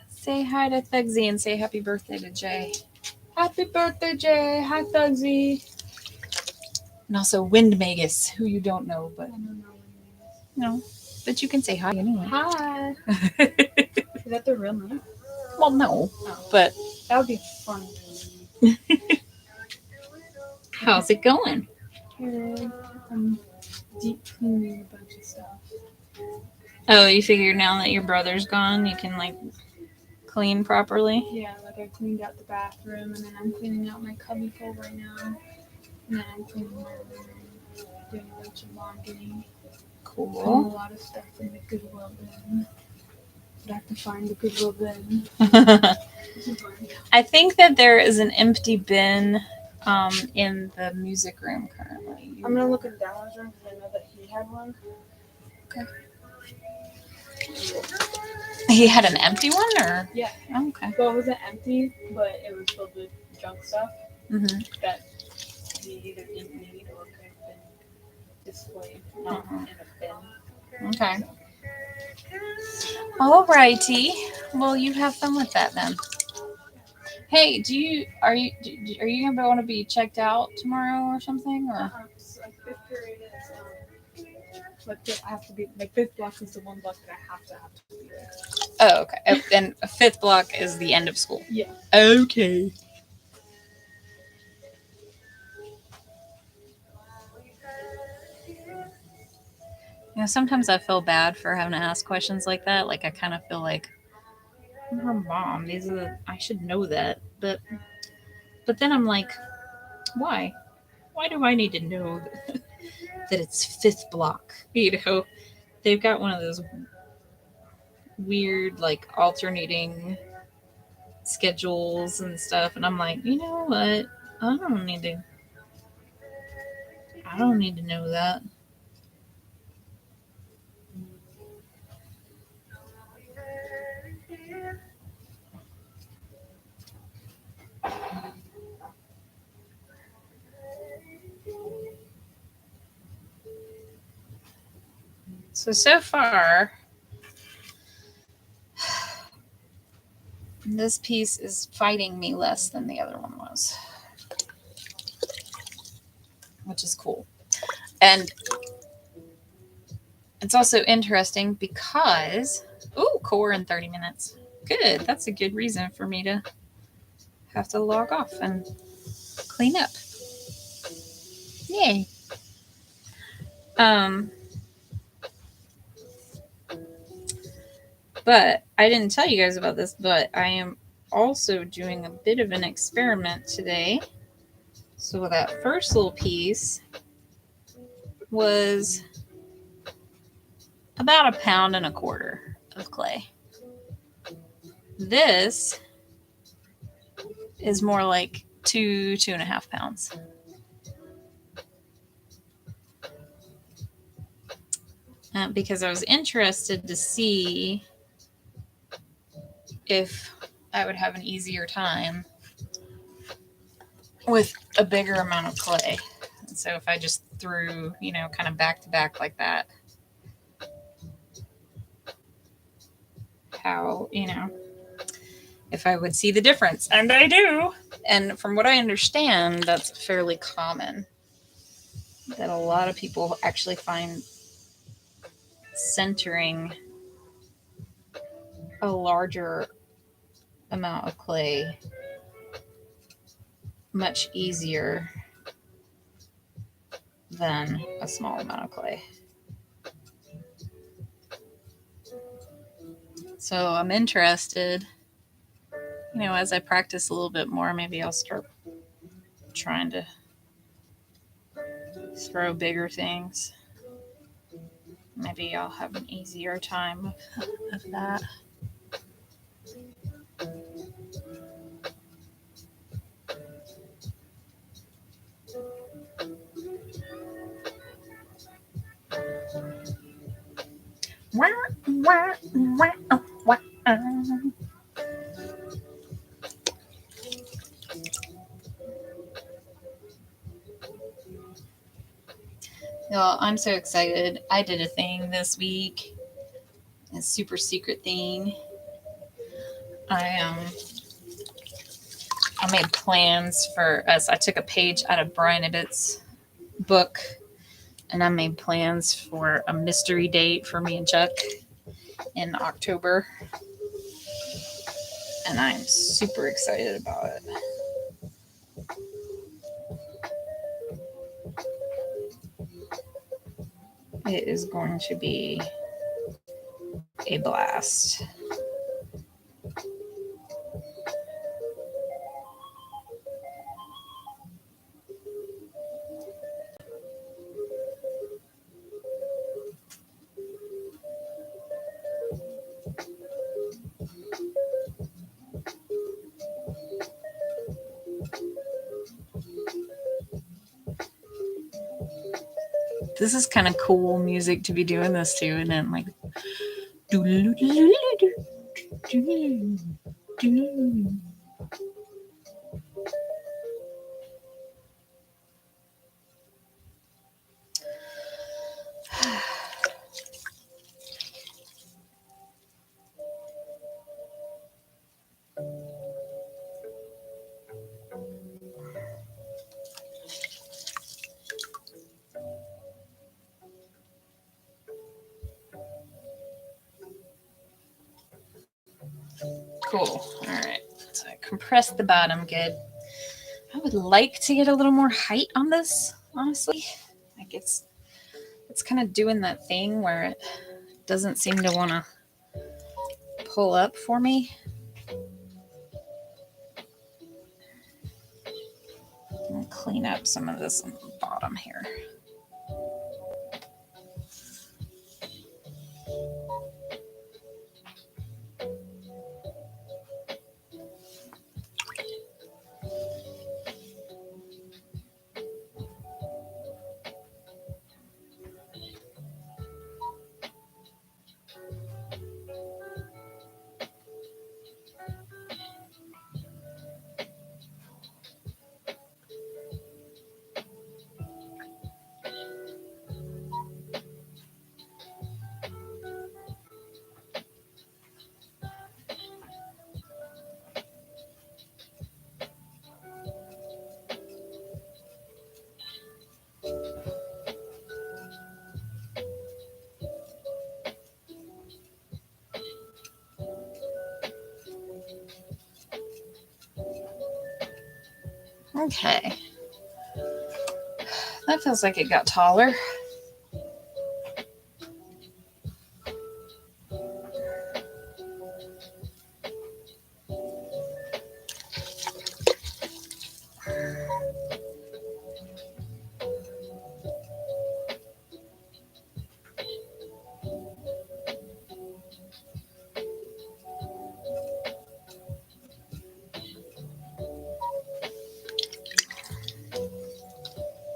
Say hi to Thugsy and say happy birthday to Jay. Happy birthday, Jay. Hi, Thugsy. And also Wind Magus, who you don't know, but I don't know. no. But you can say hi anyway. Hi. Is that the real name? Well, no. But That would be fun. how's it going? Good. I'm deep cleaning a bunch of stuff. Oh, you figured now that your brother's gone, you can clean properly? Yeah, I cleaned out the bathroom, and then I'm cleaning out my cubbyhole right now. And then I'm cleaning my room, doing a bunch of laundry. Putting a Cool. lot of stuff in the Goodwill bin. But I have to find the Goodwill bin. I think that there is an empty bin in the music room currently. I'm gonna look in Dallas' room because I know that he had one. He had an empty one, or? Yeah. Oh, okay. Well, it wasn't empty, but it was filled with junk stuff Mm-hmm. that he either didn't need or could have been displayed not in a bin. Okay. Alrighty. Well, you have fun with that then. Hey, are you gonna want to be checked out tomorrow or something, or? So, fifth period is I have to be fifth block is the one block that I have to be there. Oh, okay. And a fifth block is the end of school. Yeah. Okay. You know, sometimes I feel bad for having to ask questions like that. Like I kind of feel like I'm her mom. I should know that. But then I'm like, why? Why do I need to know that it's fifth block? You know, they've got one of those weird like alternating schedules and stuff, and I'm like, you know what? I don't need to. I don't need to know that. So far, this piece is fighting me less than the other one was, which is cool. And it's also interesting because, core in 30 minutes. Good. That's a good reason for me to have to log off and clean up. Yay. But I didn't tell you guys about this, but I am also doing a bit of an experiment today. So that first little piece was about 1.25 pounds of clay. This is more like 2.5 pounds. Because I was interested to see if I would have an easier time with a bigger amount of clay. And so if I just threw, kind of back to back like that, how, if I would see the difference. And I do. And from what I understand, that's fairly common. That a lot of people actually find centering a larger amount of clay much easier than a small amount of clay. So I'm interested, as I practice a little bit more, maybe I'll start trying to throw bigger things. Maybe I'll have an easier time of that. Well, I'm so excited. I did a thing this week, a super secret thing. I made plans for us. I took a page out of Brian Ibbett's book, and I made plans for a mystery date for me and Chuck in October. And I'm super excited about it. It is going to be a blast. This is kind of cool music to be doing this to, and then like cool. All right, so I compressed the bottom good. I would like to get a little more height on this, honestly. Like it's It's kind of doing that thing where it doesn't seem to want to pull up for me. I'll clean up some of this on the bottom here. Okay. That feels like it got taller.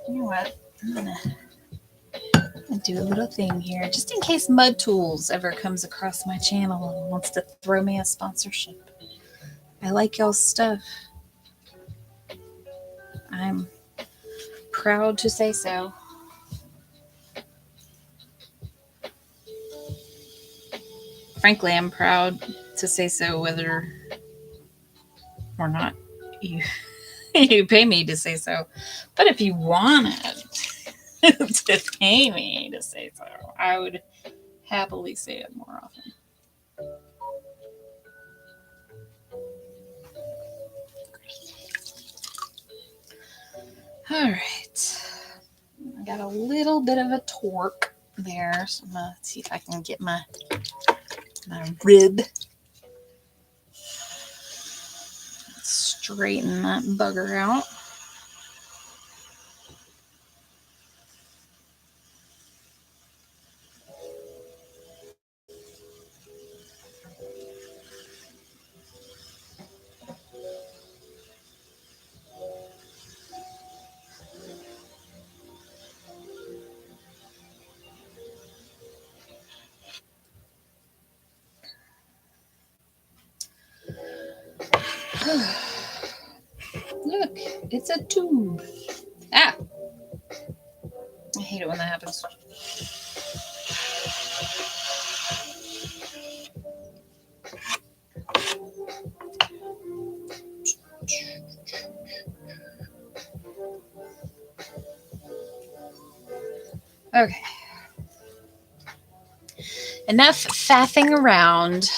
You know what? I'm gonna do a little thing here, just in case Mud Tools ever comes across my channel and wants to throw me a sponsorship. I like y'all's stuff. I'm proud to say so. Frankly, I'm proud to say so whether or not you you pay me to say so. But if you wanted to pay me to say so, I would happily say it more often. All right. I got a little bit of a torque there, so I'm gonna see if I can get my rib. Straighten that bugger out. Look, it's a tube. Ah! I hate it when that happens. Okay. Enough faffing around.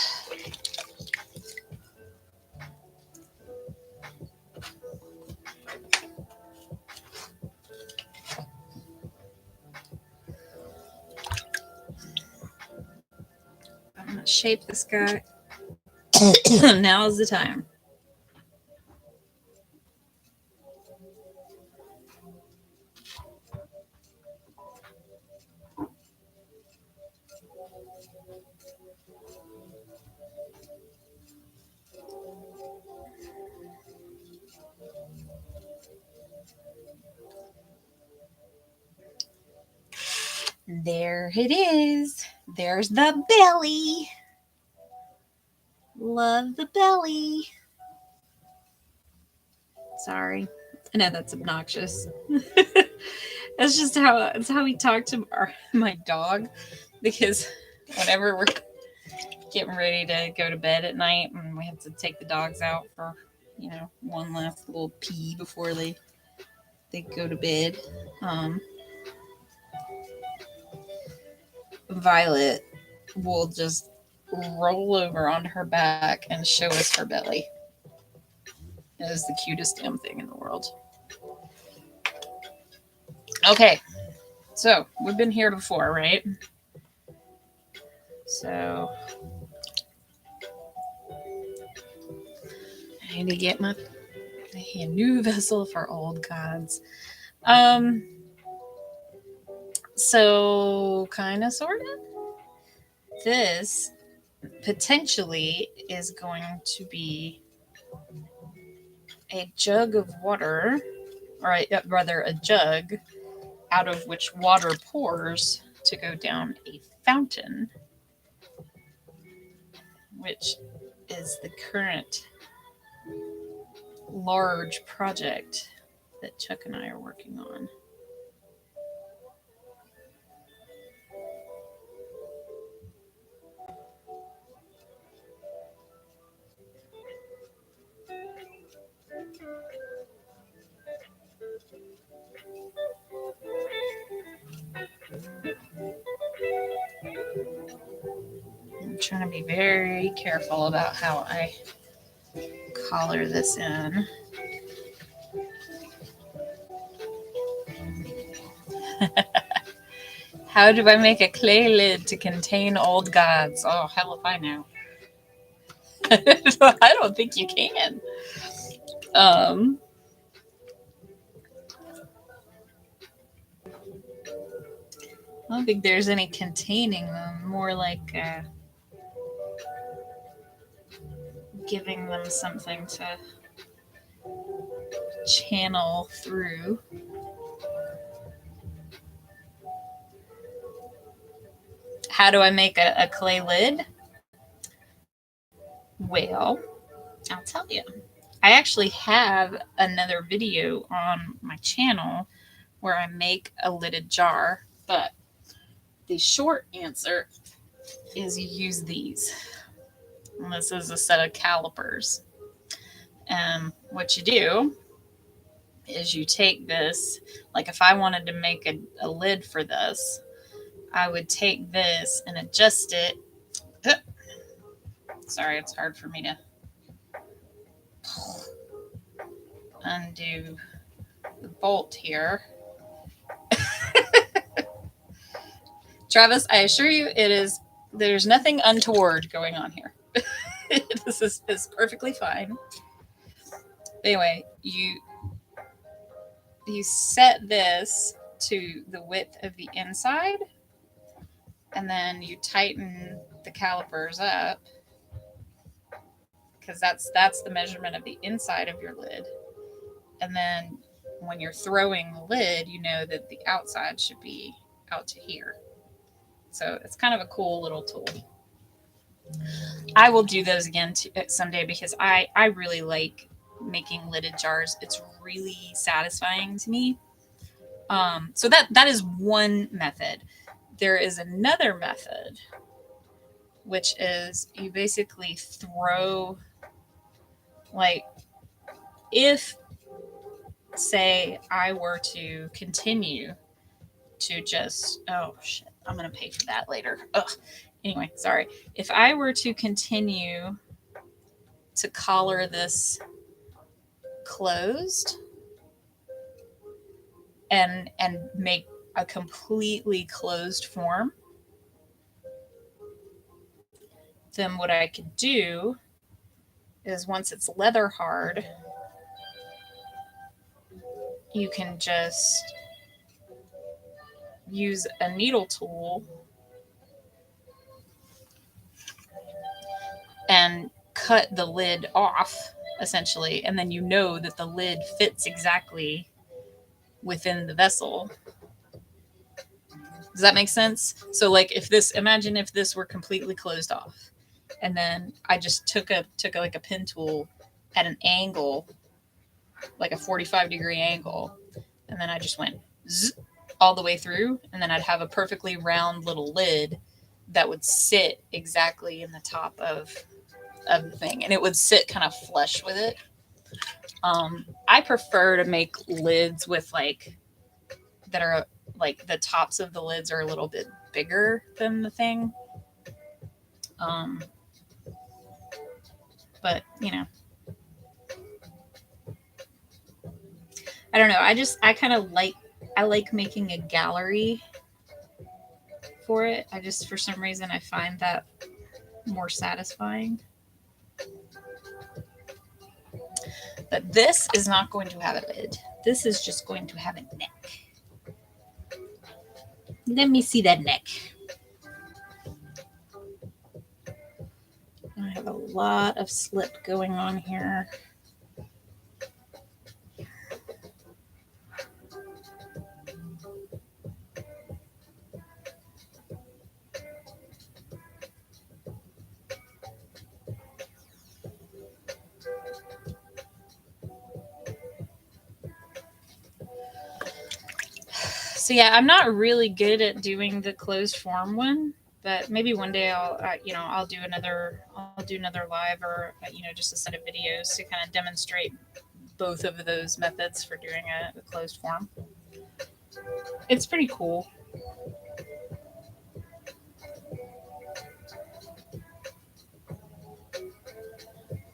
I'm gonna shape this guy. Now's the time. There it is. There's the belly. Love the belly. Sorry. I know that's obnoxious. That's just how we talk to my dog, because whenever we're getting ready to go to bed at night and we have to take the dogs out for, one last little pee before they go to bed, Violet will just roll over onto her back and show us her belly. It is the cutest damn thing in the world. Okay. So we've been here before, right? So I need to get a new vessel for old gods. So kind of, sort of. This potentially is going to be a jug of water, or rather a jug out of which water pours to go down a fountain, which is the current large project that Chuck and I are working on. I'm trying to be very careful about how I collar this in. How do I make a clay lid to contain old gods? Oh, hell if I know. I don't think you can. I don't think there's any containing them. More like giving them something to channel through. How do I make a clay lid? Well, I'll tell you. I actually have another video on my channel where I make a lidded jar, but the short answer is you use these. And this is a set of calipers. And what you do is you take this, like if I wanted to make a lid for this, I would take this and adjust it. Sorry, it's hard for me to undo the bolt here. Travis, I assure you there's nothing untoward going on here. This is perfectly fine. Anyway, you set this to the width of the inside, and then you tighten the calipers up, because that's the measurement of the inside of your lid. And then when you're throwing the lid, you know that the outside should be out to here. So it's kind of a cool little tool. I will do those again someday, because I really like making lidded jars. It's really satisfying to me. So that is one method. There is another method, which is you basically throw, like, if, say, I were to continue to just, oh shit, I'm going to pay for that later. Ugh. Anyway, sorry. If I were to continue to collar this closed and make a completely closed form, then what I could do is, once it's leather hard, you can just use a needle tool and cut the lid off, essentially, and then you know that the lid fits exactly within the vessel. Does that make sense? So, like, imagine if this were completely closed off, and then I just took like a pin tool at an angle, like a 45-degree angle, and then I just went zzz, all the way through, and then I'd have a perfectly round little lid that would sit exactly in the top of the thing, and it would sit kind of flush with it. I prefer to make lids with that are like the tops of the lids are a little bit bigger than the thing. But I don't know. I I like making a gallery for it. I just, for some reason, I find that more satisfying. But this is not going to have a lid. This is just going to have a neck. Let me see that neck. I have a lot of slip going on here. So yeah, I'm not really good at doing the closed form one, but maybe one day I'll do another live, or just a set of videos to kind of demonstrate both of those methods for doing a closed form. It's pretty cool.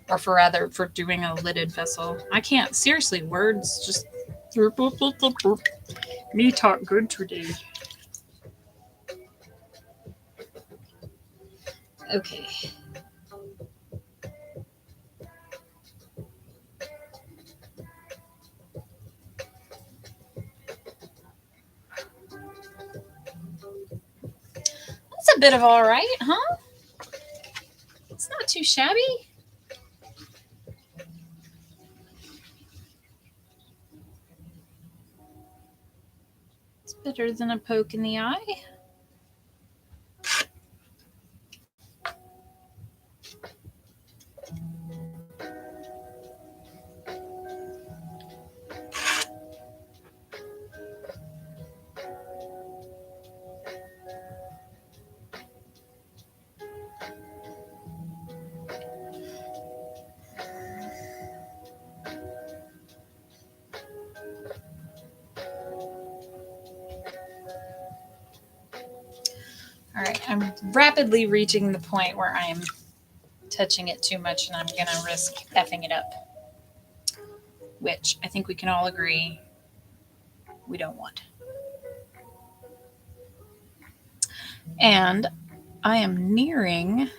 Or for doing a lidded vessel. I can't, seriously, words just me talk good today. Okay. That's a bit of all right, huh? It's not too shabby. It's better than a poke in the eye. All right, I'm rapidly reaching the point where I'm touching it too much and I'm going to risk effing it up, which I think we can all agree we don't want. And I am nearing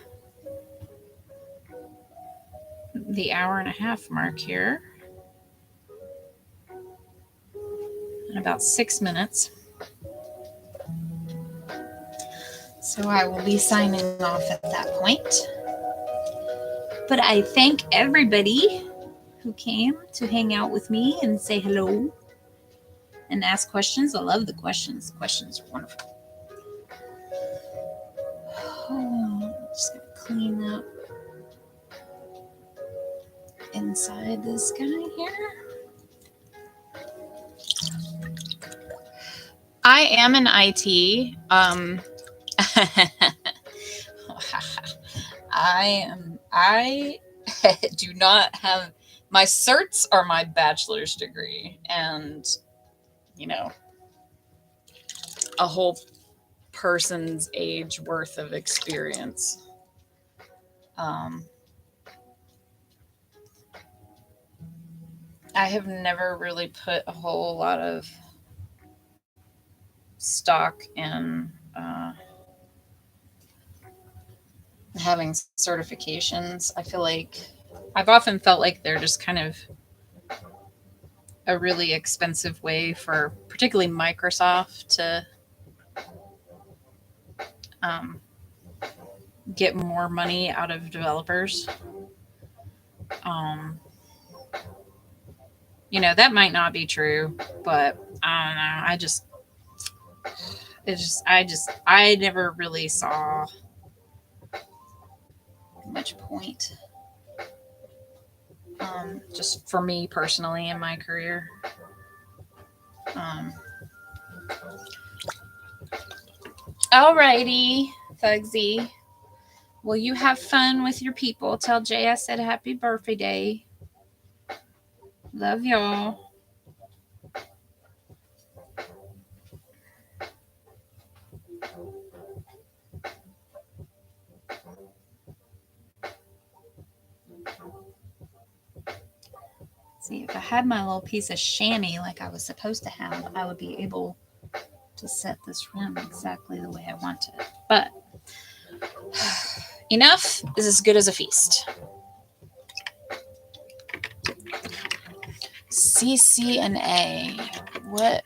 the 1.5 hour mark here. In about 6 minutes. So I will be signing off at that point. But I thank everybody who came to hang out with me and say hello and ask questions. I love the questions. The questions are wonderful. I'm just going to clean up inside this guy here. I am in IT. I do not have, my certs are my bachelor's degree and, a whole person's age worth of experience. I have never really put a whole lot of stock in having certifications. I feel like I've often felt like they're just kind of a really expensive way for particularly Microsoft to get more money out of developers. That might not be true, but I don't know. I never really saw much point. Just for me personally in my career. Alrighty, Thugsy. Well, you have fun with your people. Tell Jay I said happy birthday. Love y'all. See, if I had my little piece of chamois like I was supposed to have, I would be able to set this rim exactly the way I want it. But enough is as good as a feast. CCNA. What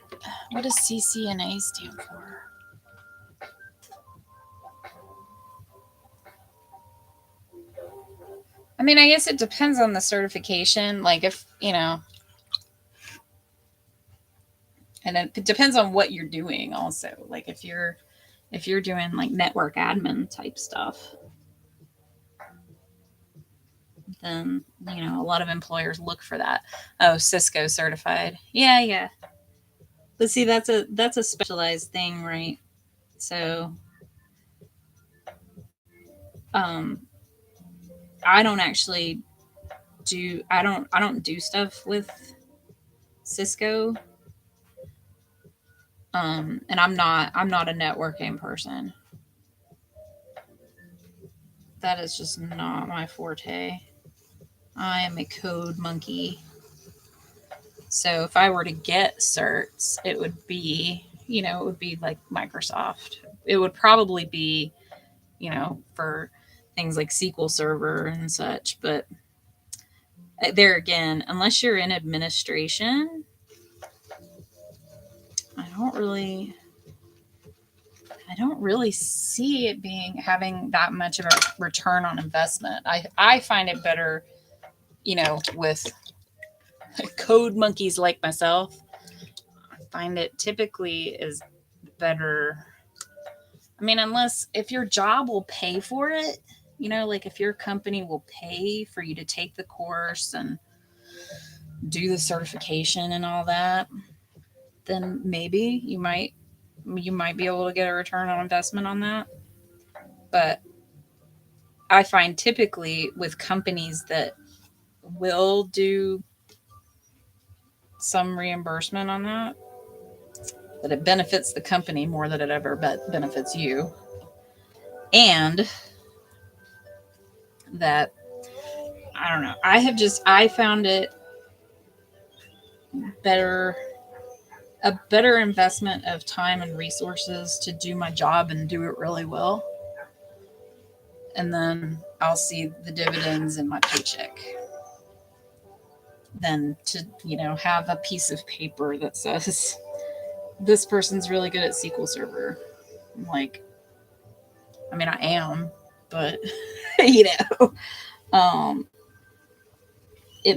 does CCNA stand for? I mean, I guess it depends on the certification. Like if, and it depends on what you're doing also. Like if you're doing like network admin type stuff, then, a lot of employers look for that. Oh, Cisco certified. Yeah. But see, that's a specialized thing, right? So, I don't actually I don't do stuff with Cisco. And I'm not a networking person. That is just not my forte. I am a code monkey. So if I were to get certs, it would be, like Microsoft. It would probably be, for things like SQL Server and such. But there again, unless you're in administration, I don't really see it having that much of a return on investment. I find it better, with code monkeys like myself. I find it typically is better. I mean, unless if your job will pay for it, like if your company will pay for you to take the course and do the certification and all that, then maybe you might be able to get a return on investment on that. But I find typically with companies that will do some reimbursement on that it benefits the company more than it ever benefits you. And that, I don't know, I found it a better investment of time and resources to do my job and do it really well. And then I'll see the dividends in my paycheck than to, have a piece of paper that says this person's really good at SQL Server. I'm like, I mean, I am, but it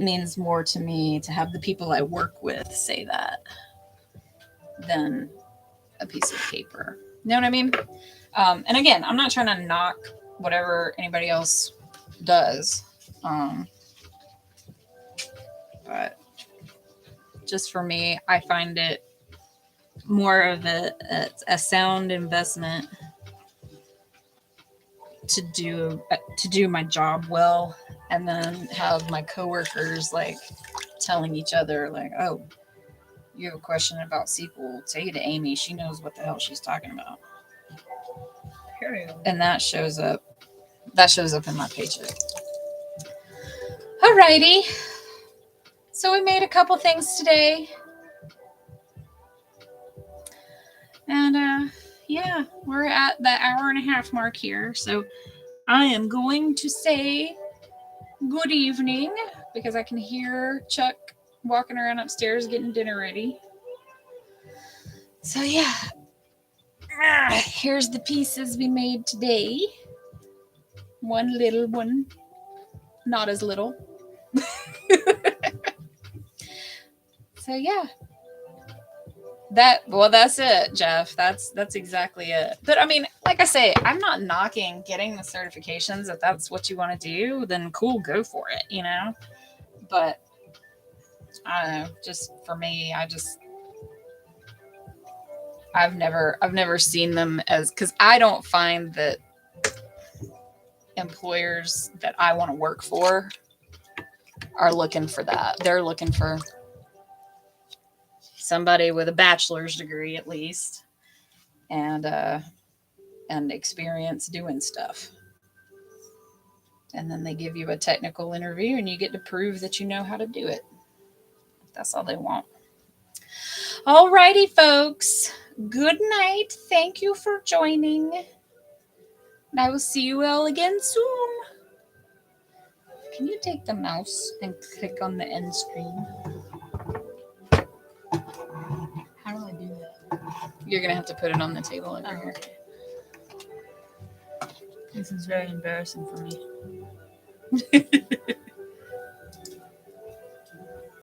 means more to me to have the people I work with say that than a piece of paper. You know what I mean? And again, I'm not trying to knock whatever anybody else does. But just for me, I find it more of a sound investment to do my job well, and then have my coworkers like telling each other like, oh, you have a question about SQL, take it to Amy, she knows what the hell she's talking about. Period. And that shows up in my paycheck. Alrighty, so we made a couple things today, and yeah, we're at the hour and a half mark here, so I am going to say good evening because I can hear Chuck walking around upstairs getting dinner ready. So yeah, here's the pieces we made today. One little one, not as little. So yeah, that's it, Jeff. That's exactly it. But I mean, like I say, I'm not knocking getting the certifications. If that's what you want to do, then cool, go for it, But I don't know, just for me, I've never seen them as, because I don't find that employers that I want to work for are looking for that. They're looking for somebody with a bachelor's degree at least, and experience doing stuff. And then they give you a technical interview and you get to prove that you know how to do it. That's all they want. Alrighty, folks. Good night. Thank you for joining. And I will see you all again soon. Can you take the mouse and click on the end screen? How do I do that? You're going to have to put it on the table over Oh, here. okay. This is very embarrassing for me.